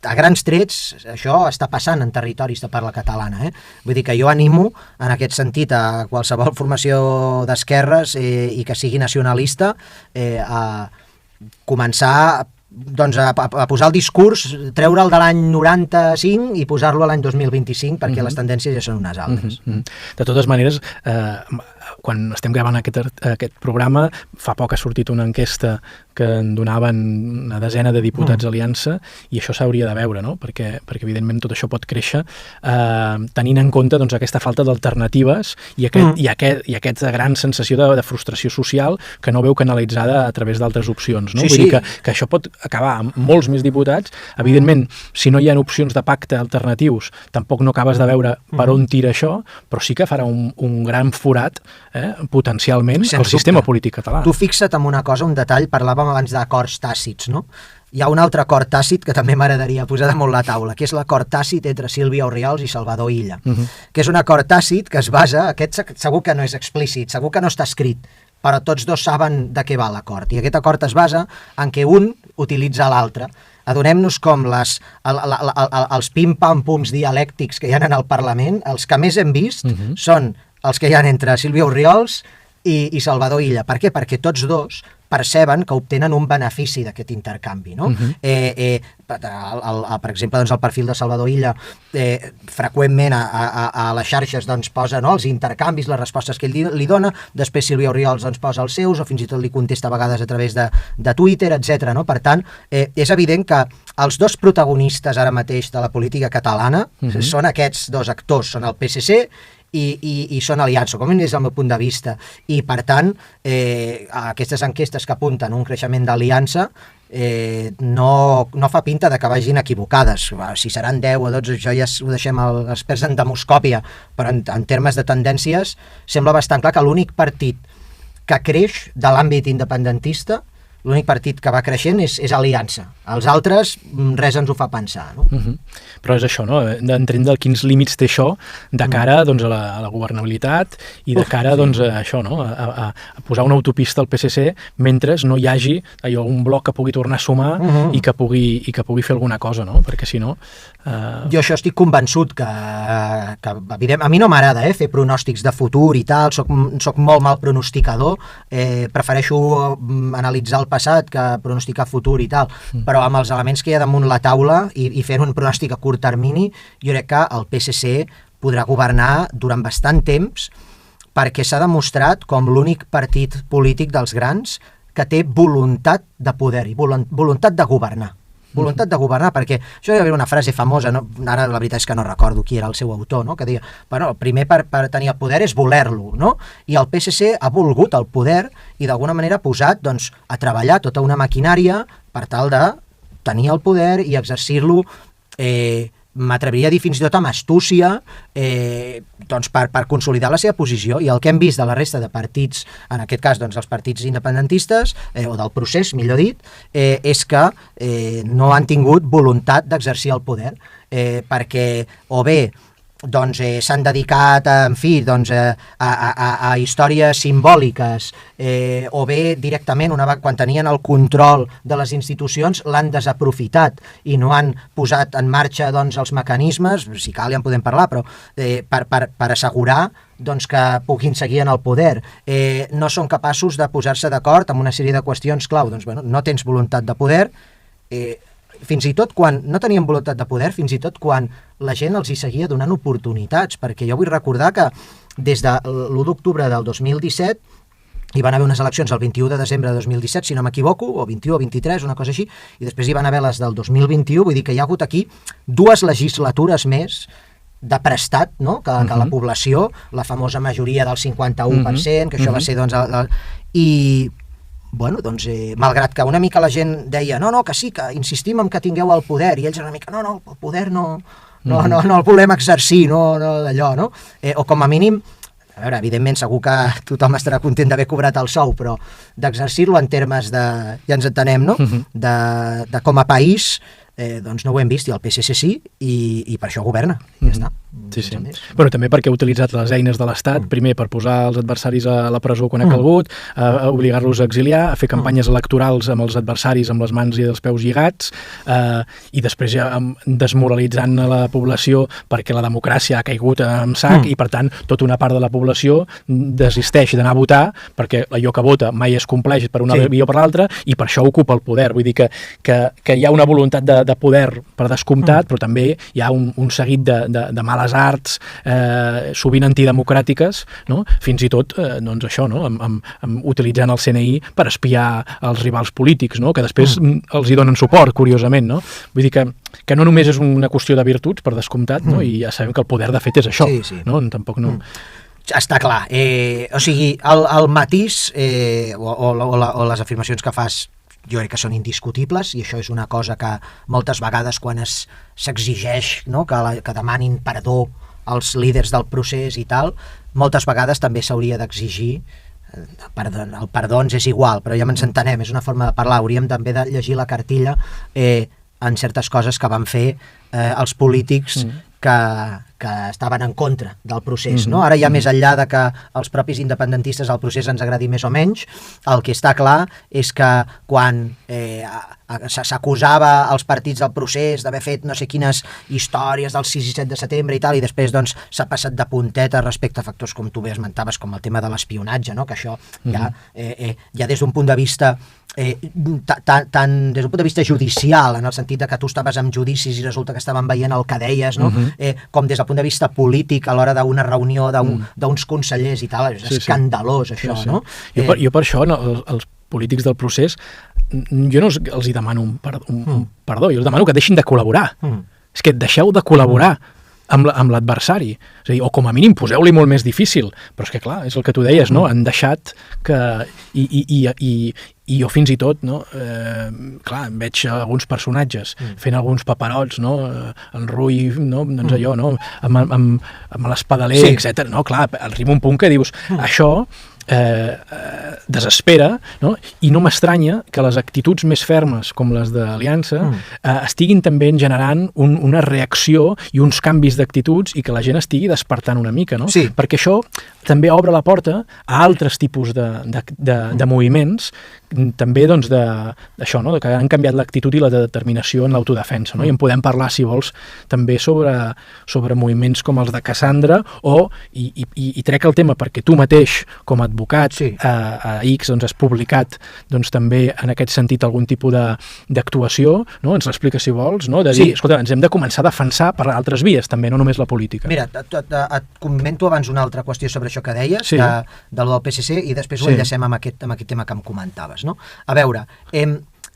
a grans trets això està passant en territoris de parla catalana. Vull dir que jo animo en aquest sentit a qualsevol formació d'esquerres i que sigui nacionalista a començar a posar el discurs, treure'l de l'any 95 i posar-lo a l'any 2025 perquè les tendències ja són unes altres. De totes maneres, quan estem gravant aquest programa, fa poc ha sortit una enquesta que en donaven una desena de diputats Aliança i això s'hauria de veure, no? Perquè evidentment tot això pot créixer tenint en compte aquesta falta d'alternatives i aquesta gran sensació de frustració social que no veu canalitzada a través d'altres opcions. No? Vull dir que això pot acabar amb molts més diputats. Evidentment, si no hi ha opcions de pacte alternatius, tampoc no acabes de veure per on tira això, però sí que farà un gran forat potencialment al sistema polític català. Tu fixa't en una cosa, un detall, parlàvem abans d'acords tàcits, no? Hi ha un altre acord tàcit que també m'agradaria posar damunt la taula, que és l'acord tàcit entre Sílvia Orriols i Salvador Illa, que és un acord tàcit que es basa, aquest segur que no és explícit, segur que no està escrit, però tots dos saben de què va l'acord, i aquest acord es basa en què un utilitza l'altre. Adonem-nos com els pim-pam-pums dialèctics que hi ha en el Parlament, els que més hem vist són els que hi ha entre Sílvia Orriols i Salvador Illa. Per què? Perquè tots dos perceben que obtenen un benefici d'aquest intercanvi. No? Per exemple, el perfil de Salvador Illa freqüentment a les xarxes posa els intercanvis, les respostes que ell li dona, després Sílvia Orriols posa els seus o fins i tot li contesta a vegades a través de Twitter, etc. No? Per tant, és evident que els dos protagonistes ara mateix de la política catalana són aquests dos actors, són el PSC i són Aliança, com és el meu punt de vista, i per tant aquestes enquestes que apunten un creixement d'Aliança no fa pinta de que vagin equivocades. Si seran 10 o 12, això ja ho deixem als experts en demoscòpia, però en termes de tendències sembla bastant clar que l'únic partit que creix de l'àmbit independentista, l'únic partit que va creixent és Aliança. Els altres, res ens ho fa pensar. No? Però és això, no? D'entrant de quins límits té això de cara a la governabilitat i de cara a això, no? A posar una autopista al PSC mentre no hi hagi un bloc que pugui tornar a sumar i que pugui fer alguna cosa, no? Perquè si no... Jo això estic convençut que a mi no m'agrada fer pronòstics de futur i tal, soc molt mal pronosticador, prefereixo analitzar el passat que pronosticar futur i tal, però amb els elements que hi ha damunt la taula i fent un pronòstic a curt termini, jo crec que el PSC podrà governar durant bastant temps perquè s'ha demostrat com l'únic partit polític dels grans que té voluntat de poder i voluntat de governar. Voluntat de governar, perquè això hi havia una frase famosa, no? Ara la veritat és que no recordo qui era el seu autor, no? Que deia, bueno, primer per tenir el poder és voler-lo, no? I el PSC ha volgut el poder i d'alguna manera ha posat a treballar tota una maquinària per tal de tenir el poder i exercir-lo m'atreviria a dir fins i tot amb astúcia, doncs per consolidar la seva posició. I el que hem vist de la resta de partits, en aquest cas doncs, els partits independentistes, o del procés, millor dit, és que no han tingut voluntat d'exercir el poder, perquè o bé doncs s'han dedicat en fi, doncs, a històries simbòliques, o bé directament quan tenien el control de les institucions l'han desaprofitat i no han posat en marxa doncs, els mecanismes, si cal ja en podem parlar, però per assegurar doncs, que puguin seguir en el poder. No són capaços de posar-se d'acord amb una sèrie de qüestions clau. Doncs, bueno, no tens voluntat de poder, fins i tot quan no tenien voluntat de poder, fins i tot quan la gent els hi seguia donant oportunitats, perquè jo vull recordar que des de l'1 d'octubre del 2017 hi van haver unes eleccions el 21 de desembre de 2017, si no m'equivoco, o 21 o 23, una cosa així, i després hi van haver les del 2021, vull dir que hi ha hagut aquí 2 legislatures més de prestat, no? que la població, la famosa majoria del 51%, que això va ser, doncs, i bueno, doncs, malgrat que una mica la gent deia no, que sí, que insistim en que tingueu el poder, i ells una mica, no, el poder no el volem exercir, no d'allò, no? O com a mínim, a veure, evidentment segur que tothom estarà content d'haver cobrat el sou, però d'exercir-lo en termes de, ja ens entenem, no? De com a país, doncs no ho hem vist, i el PSC sí, i per això governa, i ja està. Sí. Bueno, també perquè ha utilitzat les eines de l'Estat, primer per posar els adversaris a la presó quan ha calgut, obligar-los a exiliar, a fer campanyes electorals amb els adversaris amb les mans i els peus lligats, i després ja desmoralitzant la població perquè la democràcia ha caigut en sac i per tant tota una part de la població desisteix d'anar a votar perquè allò que vota mai es compleix per una via o per l'altra i per això ocupa el poder. Vull dir que hi ha una voluntat de poder per descomptat, però també hi ha un seguit de males arts, sovint antidemocràtiques, no? Fins i tot, doncs això, no? Utilitzant el CNI per espiar els rivals polítics, no? Que després els hi donen suport, curiosament, no? Vull dir que no només és una qüestió de virtuts, per descomptat, no? I ja sabem que el poder de fet és això, no? Tampoc no... Està clar. O sigui, el matís o les afirmacions que fas jo crec que són indiscutibles, i això és una cosa que moltes vegades quan s'exigeix, no? que demanin perdó als líders del procés i tal, moltes vegades també s'hauria d'exigir el perdó ens és igual, però ja ens entenem, és una forma de parlar, hauríem també de llegir la cartilla en certes coses que van fer els polítics que estaven en contra del procés, no? Ara ja més enllà de que els propis independentistes el procés ens agradi més o menys, el que està clar és que quan s'acusava els partits del procés d'haver fet no sé quines històries del 6 i 7 de setembre i tal, i després doncs s'ha passat de punteta respecte a factors com tu bé esmentaves, com el tema de l'espionatge, no? Que això ja des d'un punt de vista tant des d'un punt de vista judicial, en el sentit de que tu estaves en judicis i resulta que estaven veient el que deies, no? Com des del punt de vista polític a l'hora d'una reunió d'uns consellers i tal, és escandalós això, no? Jo per això els polítics del procés jo no els hi demano un perdó, jo els demano que deixin de col·laborar. És que deixeu de col·laborar amb l'adversari, és a dir, o com a mínim poseu-li molt més difícil, però és que clar, és el que tu deies, no? Han deixat que... I jo fins i tot, no? Clar, veig alguns personatges fent alguns paperots, no? El Rui, no? Doncs allò, no? Amb l'espadaler, etc. No, clar, arriba un punt que dius, això desespera, no? I no m'estranya que les actituds més fermes com les d'Aliança estiguin també generant una reacció i uns canvis d'actituds i que la gent estigui despertant una mica, no? Perquè això també obre la porta a altres tipus de moviments també doncs d'això, no? Que han canviat l'actitud i la determinació en l'autodefensa, no? I en podem parlar, si vols, també sobre moviments com els de Cassandra i trec el tema perquè tu mateix, com a advocat a X, doncs has publicat doncs també en aquest sentit algun tipus d'actuació, no? Ens l'expliques si vols, no? De dir, escolta, ens hem de començar a defensar per altres vies, també, no només la política. Mira, et comento abans una altra qüestió sobre això que deies, de lo del PSC, i després ho enllacem amb aquest tema que em comentaves, no? A veure,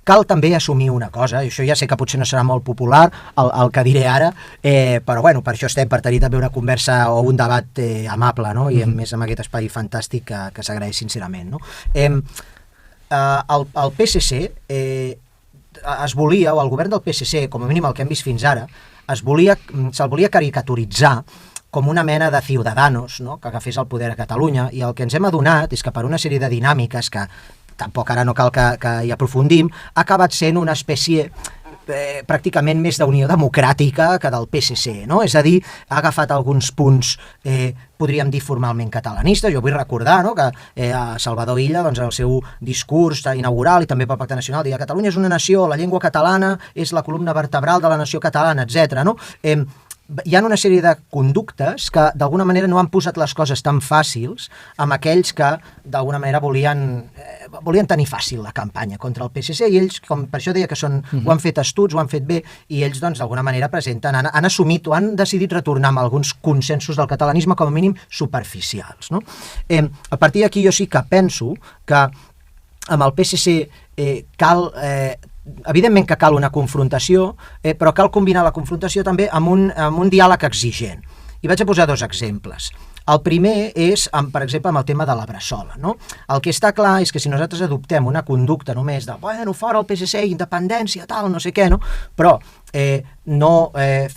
cal també assumir una cosa, i això ja sé que potser no serà molt popular el que diré ara, però bueno, per això estem, per tenir també una conversa o un debat amable, no? I a més amb aquest espai fantàstic que s'agraeix sincerament, no? El PSC es volia, o el govern del PSC, com a mínim el que hem vist fins ara, se'l volia caricaturitzar com una mena de Ciudadanos, no?, que agafés el poder a Catalunya, i el que ens hem adonat és que per una sèrie de dinàmiques que tampoc ara no cal que hi aprofundim, ha acabat sent una espècie pràcticament més d'Unió Democràtica que del PSC, no? És a dir, ha agafat alguns punts, podríem dir formalment catalanistes. Jo vull recordar, no?, que Salvador Illa, doncs, el seu discurs inaugural i també pel Pacte Nacional, deia: Catalunya és una nació, la llengua catalana és la columna vertebral de la nació catalana, etc. No? Hi ha una sèrie de conductes que d'alguna manera no han posat les coses tan fàcils amb aquells que d'alguna manera volien tenir fàcil la campanya contra el PSC, i ells, com per això deia que ho han fet astuts, ho han fet bé, i ells doncs d'alguna manera presenten, han assumit o han decidit retornar amb alguns consensos del catalanisme com a mínim superficials, no? A partir d'aquí jo sí que penso que amb el PSC cal... evidentment que cal una confrontació, però cal combinar la confrontació també amb un diàleg exigent. I vaig a posar dos exemples. El primer és, per exemple, amb el tema de la Bressola, no? El que està clar és que si nosaltres adoptem una conducta només de bueno, fora el PSC, independència, tal, no sé què, no? Però no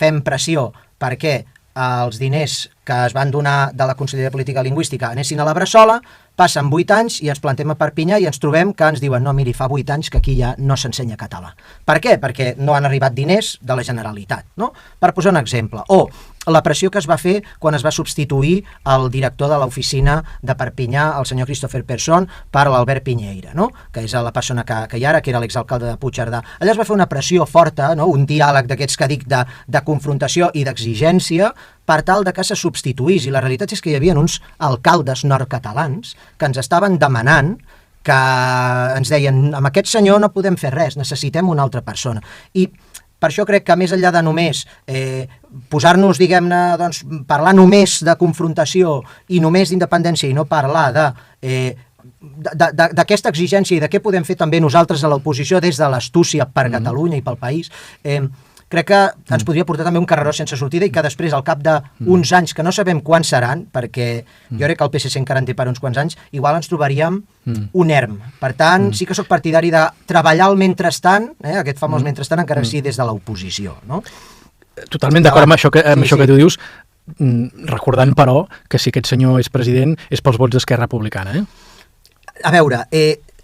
fem pressió perquè els diners que es van donar de la Conselleria de Política Lingüística anessin a la Bressola, passen 8 anys i ens plantem a Perpinyà i ens trobem que ens diuen: no, miri, fa 8 anys que aquí ja no s'ensenya català. Per què? Perquè no han arribat diners de la Generalitat, no? Per posar un exemple. O la pressió que es va fer quan es va substituir el director de l'oficina de Perpinyà, el senyor Christopher Persson, per l'Albert Piñeira, no?, que és la persona que hi ha ara, que era l'exalcalde de Puigcerdà. Allà es va fer una pressió forta, no?, un diàleg d'aquests que dic de confrontació i d'exigència per tal de que se substituís. I la realitat és que hi havia uns alcaldes nord-catalans que ens estaven demanant, que ens deien: amb aquest senyor no podem fer res, necessitem una altra persona. I per això crec que més enllà de només posar-nos, diguem-ne, doncs, parlar només de confrontació i només d'independència i no parlar d'aquesta exigència i de què podem fer també nosaltres a l'oposició des de l'astúcia per Catalunya i pel país, crec que ens podria portar també un carreró sense sortida i que després, al cap d'uns anys, que no sabem quants seran, perquè jo crec que el PSC encara en té per uns quants anys, igual ens trobaríem un erm. Per tant, sí que sóc partidari de treballar el mentrestant, aquest famós mentrestant, encara que sigui des de l'oposició, no? Totalment d'acord amb això que tu dius, recordant, però, que si aquest senyor és president és pels vots d'Esquerra Republicana, A veure,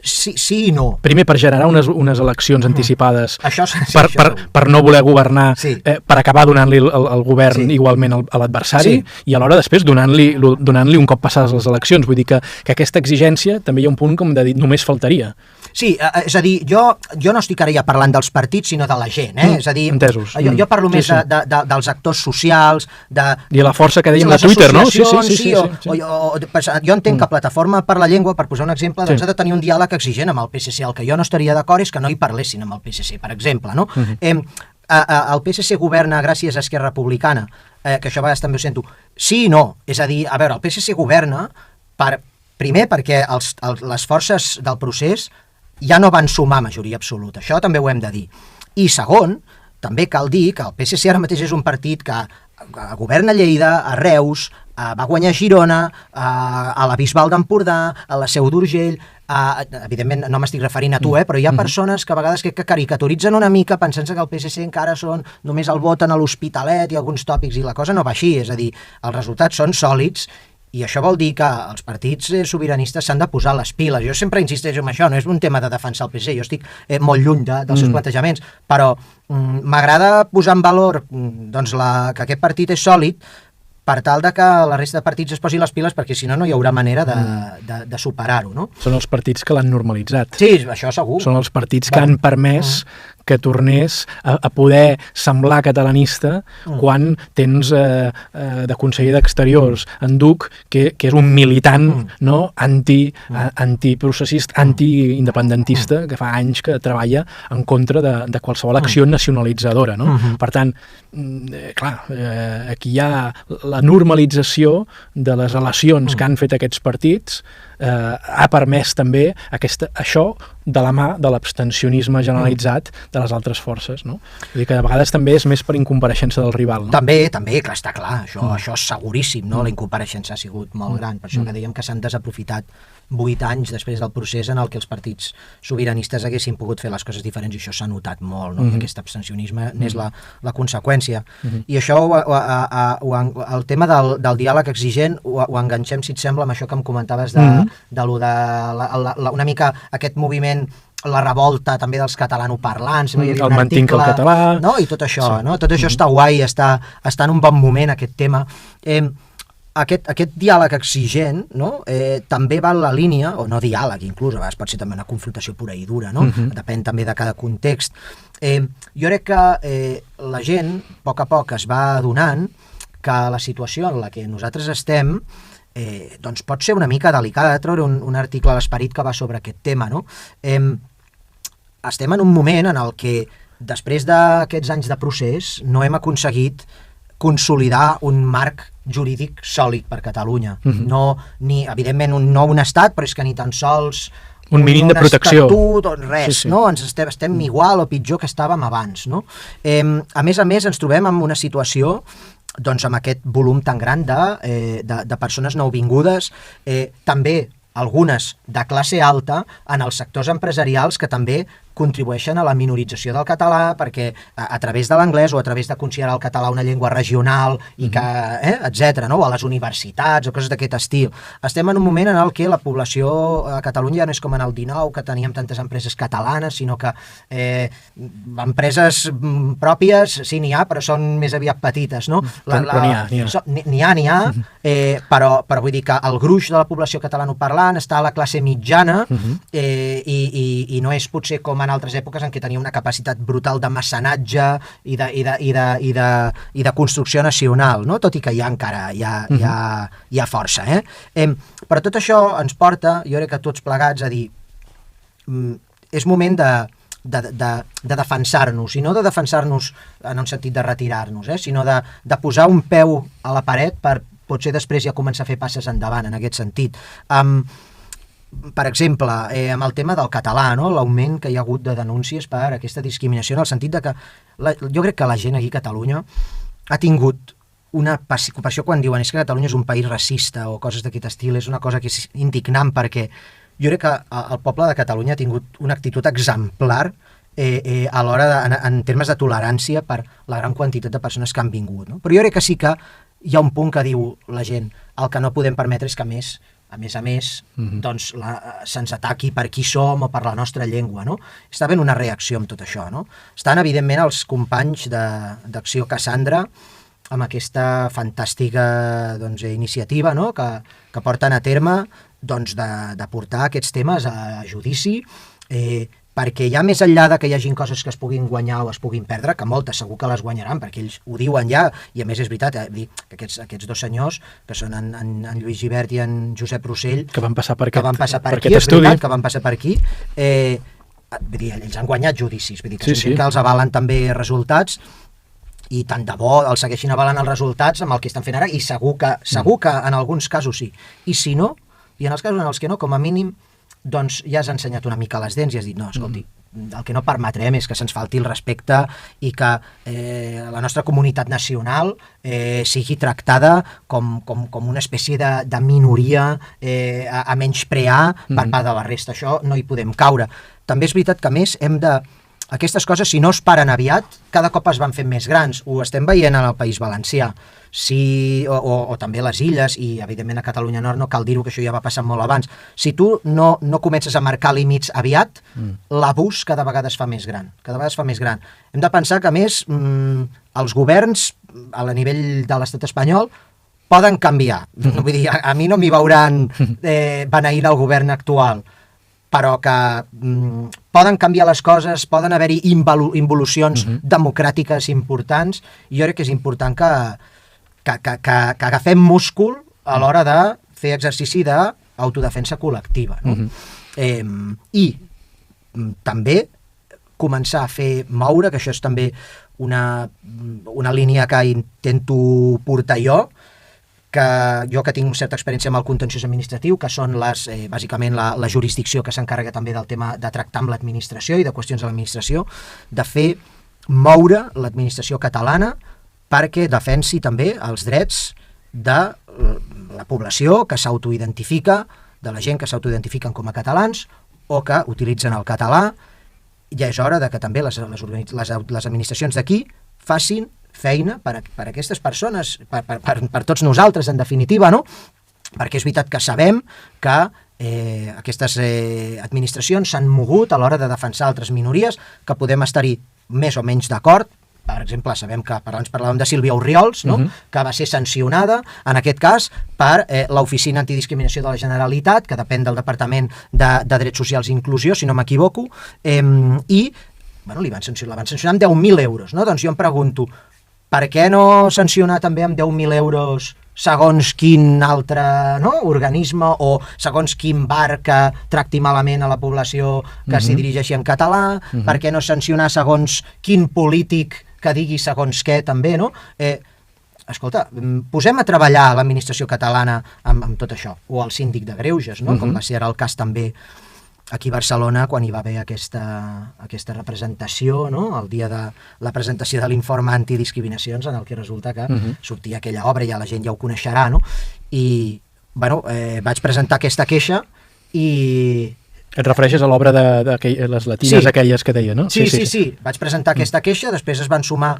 sí i no. Primer, per generar unes eleccions anticipades, això per no voler governar, sí, per acabar donant-li el govern igualment a l'adversari, i alhora després donant-li un cop passades les eleccions. Vull dir que aquesta exigència també hi ha un punt com de dir només faltaria. Sí, és a dir, jo no estic ara ja parlant dels partits, sinó de la gent, és a dir, entesos. Jo parlo més dels actors socials, i la força que dèiem de Twitter, no? Sí. Jo entenc que Plataforma per la Llengua, per posar un exemple, doncs ha de tenir un diàleg exigent amb el PSC. El que jo no estaria d'acord és que no hi parlessin amb el PSC, per exemple, no? El PSC governa gràcies a Esquerra Republicana, que això a vegades també ho sento. Sí i no, és a dir, a veure, el PSC governa primer perquè les forces del procés ja no van sumar majoria absoluta, això també ho hem de dir. I segon, també cal dir que el PSC ara mateix és un partit que governa a Lleida, a Reus, va guanyar a Girona, a la Bisbal d'Empordà, a la Seu d'Urgell, evidentment no m'estic referint a tu, però hi ha persones que a vegades que caricaturitzen una mica pensant-se que el PSC encara només el voten a l'Hospitalet i alguns tòpics, i la cosa no va així, és a dir, els resultats són sòlids. I això vol dir que els partits sobiranistes s'han de posar les piles. Jo sempre insisteixo en això, no és un tema de defensar el PSC, jo estic molt lluny dels seus plantejaments, però m'agrada posar en valor que aquest partit és sòlid per tal de que la resta de partits es posin les piles, perquè si no, no hi haurà manera de superar-ho, no? Són els partits que l'han normalitzat. Sí, això segur. Són els partits que han permès que tornés a poder semblar catalanista quan tens de conseller d'Exteriors en Duc, que és un militant antiprocessista, antiindependentista, que fa anys que treballa en contra de qualsevol acció nacionalitzadora, no? Per tant, clar, aquí hi ha la normalització de les relacions que han fet aquests partits, ha permès també això de la mà de l'abstencionisme generalitzat de les altres forces, no? Vull dir que a vegades també és més per incompareixença del rival, no? També, clar, està clar, això és seguríssim, no? La incompareixença ha sigut molt gran, per això que dèiem que s'han desaprofitat 8 anys després del procés en el que els partits sobiranistes haguessin pogut fer les coses diferents, i això s'ha notat molt, no? I aquest abstencionisme n'és la conseqüència. I això, el tema del diàleg exigent, ho enganxem, si et sembla, amb això que em comentaves de una mica aquest moviment, la revolta també dels catalanoparlants, el mantinc el català, no? I tot això, no? Tot això està guai, està en un bon moment, aquest tema. Aquest diàleg exigent, no? També va en la línia, o no diàleg inclús, a vegades pot ser també una confrontació pura i dura, no? Depèn també de cada context. Jo crec que la gent, a poc es va adonant que la situació en la que nosaltres estem doncs pot ser una mica delicada. De treure un article a l'Esperit que va sobre aquest tema, no? Estem en un moment en el que, després d'aquests anys de procés, no hem aconseguit consolidar un marc jurídic sòlid per Catalunya. Evidentment, no un estat, però és que ni tan sols un mínim de protecció. Estatut, res, no? Estem igual o pitjor que estàvem abans, no? A més, ens trobem en una situació, doncs, amb aquest volum tan gran de persones nouvingudes, també algunes de classe alta en els sectors empresarials que també contribueixen a la minorització del català, perquè a través de l'anglès o a través de considerar el català una llengua regional i que, etc., no? O a les universitats o coses d'aquest estil. Estem en un moment en el que la població a Catalunya ja no és com en el 19, que teníem tantes empreses catalanes, sinó que empreses pròpies sí n'hi ha, però són més aviat petites, no? N'hi ha, però vull dir que el gruix de la població catalanoparlant està a la classe mitjana i no és potser com en altres èpoques en què tenia una capacitat brutal de mecenatge i de construcció nacional, no? Tot i que encara hi ha força. Però tot això ens porta, jo crec que tots plegats, a dir és moment de defensar-nos, i no de defensar-nos en un sentit de retirar-nos, sinó de posar un peu a la paret per potser després ja començar a fer passes endavant en aquest sentit. Per exemple, amb el tema del català, no? L'augment que hi ha hagut de denúncies per aquesta discriminació, en el sentit de que jo crec que la gent aquí a Catalunya ha tingut una preocupació quan diuen és que Catalunya és un país racista o coses d'aquest estil, és una cosa que és indignant, perquè jo crec que el poble de Catalunya ha tingut una actitud exemplar a l'hora en termes de tolerància per la gran quantitat de persones que han vingut, no? Però jo crec que sí que hi ha un punt que diu la gent, el que no podem permetre és que a més, doncs se'ns ataqui per qui som o per la nostra llengua, no? Està havent una reacció amb tot això, no? Estan, evidentment, els companys d'Acció Cassandra amb aquesta fantàstica iniciativa, no? Que porten a terme de portar aquests temes a judici, perquè ja més enllà de que hi hagin coses que es puguin guanyar o es puguin perdre, que moltes segur que les guanyaran, perquè ells ho diuen ja, i a més és veritat, que aquests dos senyors, que són en Lluís Gibert i en Josep Rossell, que van passar per aquí, és veritat, que van passar per aquí, ells han guanyat judicis, vull dir que que els avalen també resultats, i tant de bo els segueixin avalant els resultats amb el que estan fent ara, i segur que en alguns casos sí, i si no, i en els casos en els que no, com a mínim doncs ja has ensenyat una mica les dents i has dit, no, escolti, el que no permetrem és que se'ns falti el respecte i que la nostra comunitat nacional sigui tractada com una espècie de minoria a menysprear per part de la resta. Això no hi podem caure. També és veritat que, a més, aquestes coses, si no es paren aviat, cada cop es van fent més grans. Ho estem veient en el País Valencià, o també a les Illes, i evidentment a Catalunya Nord no cal dir-ho, que això ja va passar molt abans. Si tu no comences a marcar límits aviat, l'abús cada vegada es fa més gran. Hem de pensar que, a més, els governs, a nivell de l'estat espanyol, poden canviar. Vull dir, a mi no m'hi veuran beneir del govern actual, però que poden canviar les coses, poden haver-hi involucions democràtiques importants, i jo crec que és important que agafem múscul a l'hora de fer exercici d'autodefensa col·lectiva. I també començar a fer moure, que això és també una línia que intento portar jo, que tinc certa experiència amb el contenciós administratiu, que són bàsicament la jurisdicció que s'encarrega també del tema de tractar amb l'administració i de qüestions de l'administració, de fer moure l'administració catalana perquè defensi també els drets de la població que s'autoidentifica de la gent que s'autoidentifiquen com a catalans o que utilitzen el català. Ja és hora de que també les administracions d'aquí facin feina per aquestes persones, per tots nosaltres, en definitiva, no? Perquè és veritat que sabem que aquestes administracions s'han mogut a l'hora de defensar altres minories, que podem estar-hi més o menys d'acord. Per exemple, sabem que abans parlàvem de Sílvia Orriols, no? Que va ser sancionada, en aquest cas, per l'Oficina Antidiscriminació de la Generalitat, que depèn del Departament de Drets Socials i Inclusió, si no m'equivoco, i la van sancionar amb 10.000 euros. No? Doncs jo em pregunto, per què no sancionar també amb 10.000 euros segons quin altre organisme o segons quin bar que tracti malament a la població que s'hi dirigeixi en català? Per què no sancionar segons quin polític que digui segons què també, no? Escolta, posem a treballar l'administració catalana amb tot això, o el síndic de Greuges, no? Com va ser ara el cas també aquí a Barcelona, quan hi va haver aquesta representació, no? El dia de la presentació de l'informe antidiscriminacions, en el que resulta que sortia aquella obra, ja la gent ja ho coneixerà, no? I, vaig presentar aquesta queixa i... Et refereixes a l'obra de les latines aquelles que deia, no? Sí. Vaig presentar aquesta queixa, després es van sumar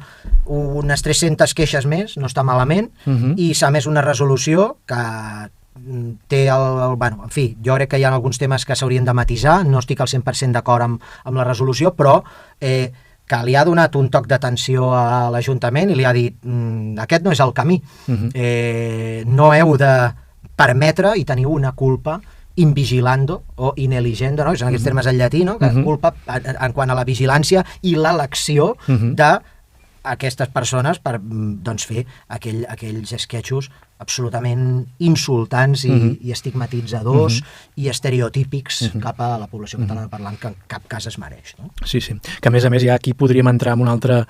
unes 300 queixes més, no està malament, i s'ha emès una resolució que té en fi, jo crec que hi ha alguns temes que s'haurien de matisar, no estic al 100% d'acord amb la resolució, però que li ha donat un toc d'atenció a l'Ajuntament i li ha dit, aquest no és el camí, no heu de permetre i teniu una culpa invigilando o ineligendo, no? Són aquests termes en llatí, no? Que culpa en quant a la vigilància i l'elecció d'aquestes persones per fer aquells esquetxos absolutament insultants i estigmatitzadors i estereotípics cap a la població catalana parlant, que en cap cas es mereix. No? Sí, que a més ja aquí podríem entrar en un altre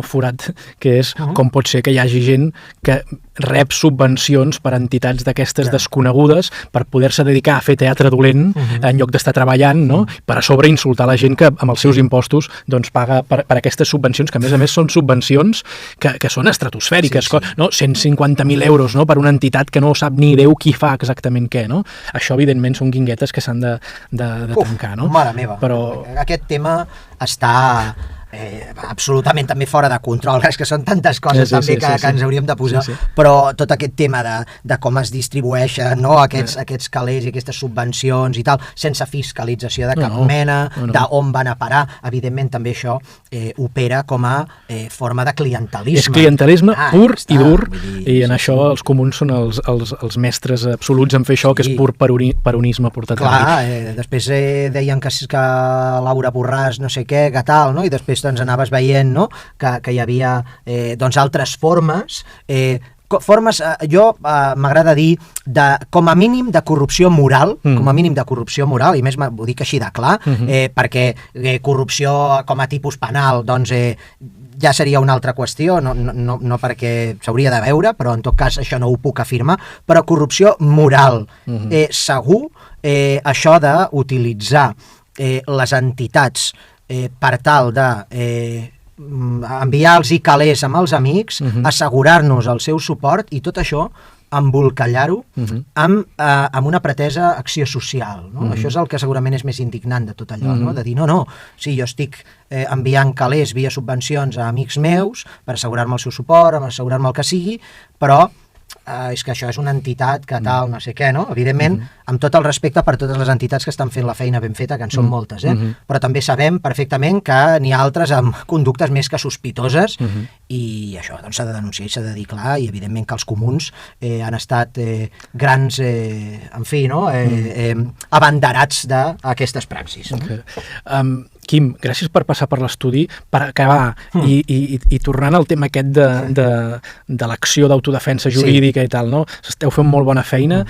forat, que és com pot ser que hi hagi gent que rep subvencions per entitats d'aquestes desconegudes per poder-se dedicar a fer teatre dolent en lloc d'estar treballant, no? Per a sobre insultar la gent que amb els seus impostos paga per aquestes subvencions, que a més són subvencions que són estratosfèriques, no? 150.000 euros, no? Per una entitat que no sap ni Déu qui fa exactament què, no? Això evidentment són guinguetes que s'han de tancar, no? Mare meva, però aquest tema està absolutament també fora de control, és que són tantes coses també que ens hauríem de posar, però tot aquest tema de com es distribueixen aquests calés i aquestes subvencions i tal, sense fiscalització de cap mena, d'on van a parar, evidentment també això opera com a forma de clientelisme. És clientelisme pur i dur, i en això els comuns són els mestres absoluts en fer això, que és pur peronisme portat a dir. Després deien que Laura Borràs no sé què, que tal, no? I després anaves veient que hi havia altres formes, jo m'agrada dir com a mínim de corrupció moral, i més ho dic així de clar, perquè corrupció com a tipus penal ja seria una altra qüestió, no perquè s'hauria de veure, però en tot cas això no ho puc afirmar, però corrupció moral, segur això d'utilitzar les entitats per tal de enviar-los calés amb els amics, assegurar-nos el seu suport i tot això embolcallar-ho amb una pretesa acció social. Això és el que segurament és més indignant de tot allò, de dir, sí, jo estic enviant calés via subvencions a amics meus per assegurar-me el seu suport, assegurar-me el que sigui, però és que això és una entitat que tal, no sé què, no? Evidentment, amb tot el respecte per totes les entitats que estan fent la feina ben feta, que en són moltes, però també sabem perfectament que n'hi ha altres amb conductes més que sospitoses i això s'ha de denunciar i s'ha de dir clar, i evidentment que els comuns han estat grans, abanderats d'aquestes praxis. Quim, gràcies per passar per l'estudi. Per acabar, i tornant al tema aquest de l'acció d'autodefensa jurídica i tal, no? Esteu fent molt bona feina.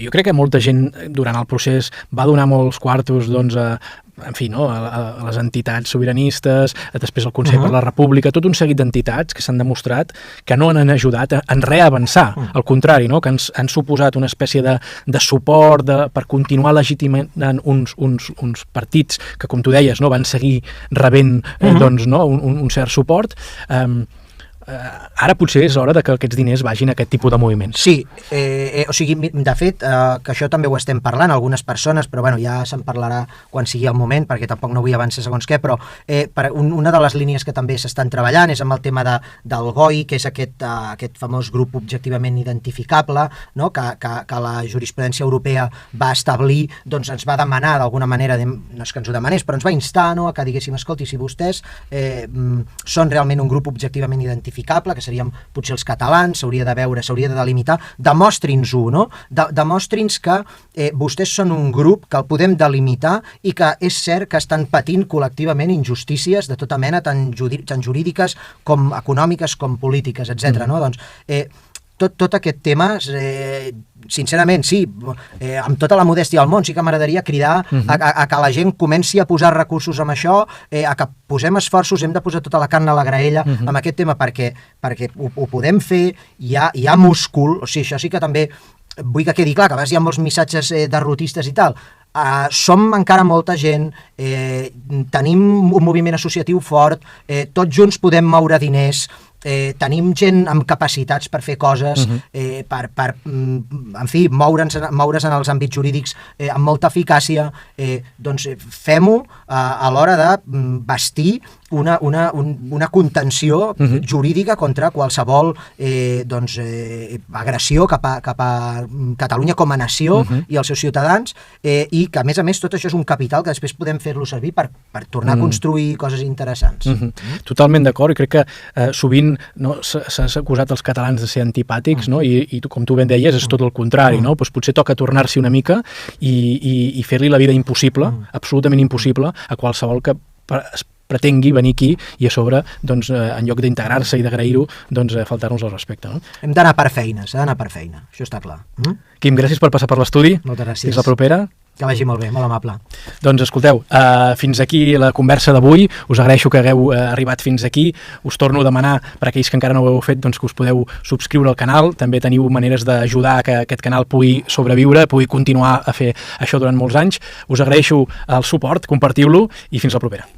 Jo crec que molta gent durant el procés va donar molts quartos a les entitats sobiranistes, després el Consell per la República, tot un seguit d'entitats que s'han demostrat que no han ajudat en res a avançar, al contrari, que han suposat una espècie de suport per continuar legitimant uns partits que, com tu deies, van seguir rebent un cert suport. ara potser és hora de que aquests diners vagin a aquest tipus de moviments. Sí, o sigui, de fet, que això també ho estem parlant, algunes persones, però bueno, ja se'n parlarà quan sigui el moment, perquè tampoc no vull avançar segons què, però una de les línies que també s'estan treballant és amb el tema del GOI, que és aquest famós grup objectivament identificable, no? que la jurisprudència europea va establir, doncs ens va demanar d'alguna manera, no és que ens ho demanés, però ens va instar, no?, a que diguéssim, escolti, si vostès són realment un grup objectivament identificable, que seríem potser els catalans, s'hauria de veure, s'hauria de delimitar, demostrin-ho, no? Demostrin-nos que vostès són un grup que el podem delimitar i que és cert que estan patint col·lectivament injustícies de tota mena, tant jurídiques com econòmiques com polítiques, etc. No? Doncs tot aquest tema, sincerament, sí, amb tota la modèstia del món, sí que m'agradaria cridar a que la gent comenci a posar recursos amb això, a que posem esforços, hem de posar tota la carn a la graella amb aquest tema, perquè ho podem fer, hi ha múscul, o sigui, això sí que també vull que quedi clar, que a vegades hi ha molts missatges derrotistes i tal. Som encara molta gent, tenim un moviment associatiu fort, tots junts podem moure diners, tenim gent amb capacitats per fer coses, en fi, moure's en els àmbits jurídics amb molta eficàcia, doncs fem-ho a l'hora de bastir una contenció jurídica contra qualsevol agressió cap a Catalunya com a nació i els seus ciutadans, i que a més tot això és un capital que després podem fer-lo servir per tornar a construir coses interessants. Totalment d'acord, i crec que sovint s'ha acusat els catalans de ser antipàtics, no? I com tu ben deies, és tot el contrari, no? Pues potser toca tornar-s'hi una mica i fer-li la vida impossible, absolutament impossible, a qualsevol que pretengui venir aquí i a sobre, doncs, en lloc d'integrar-se i d'agrair-ho, doncs, faltar-nos al respecte. No? Hem d'anar per feina, això està clar. Quim, gràcies per passar per l'estudi. Moltes gràcies. Fins la propera. Que vagi molt bé, molt amable. Doncs escolteu, fins aquí la conversa d'avui, us agraeixo que hagueu arribat fins aquí, us torno a demanar per aquells que encara no ho heu fet, doncs que us podeu subscriure al canal, també teniu maneres d'ajudar a que aquest canal pugui sobreviure, pugui continuar a fer això durant molts anys, us agraeixo el suport, compartiu-lo i fins la propera.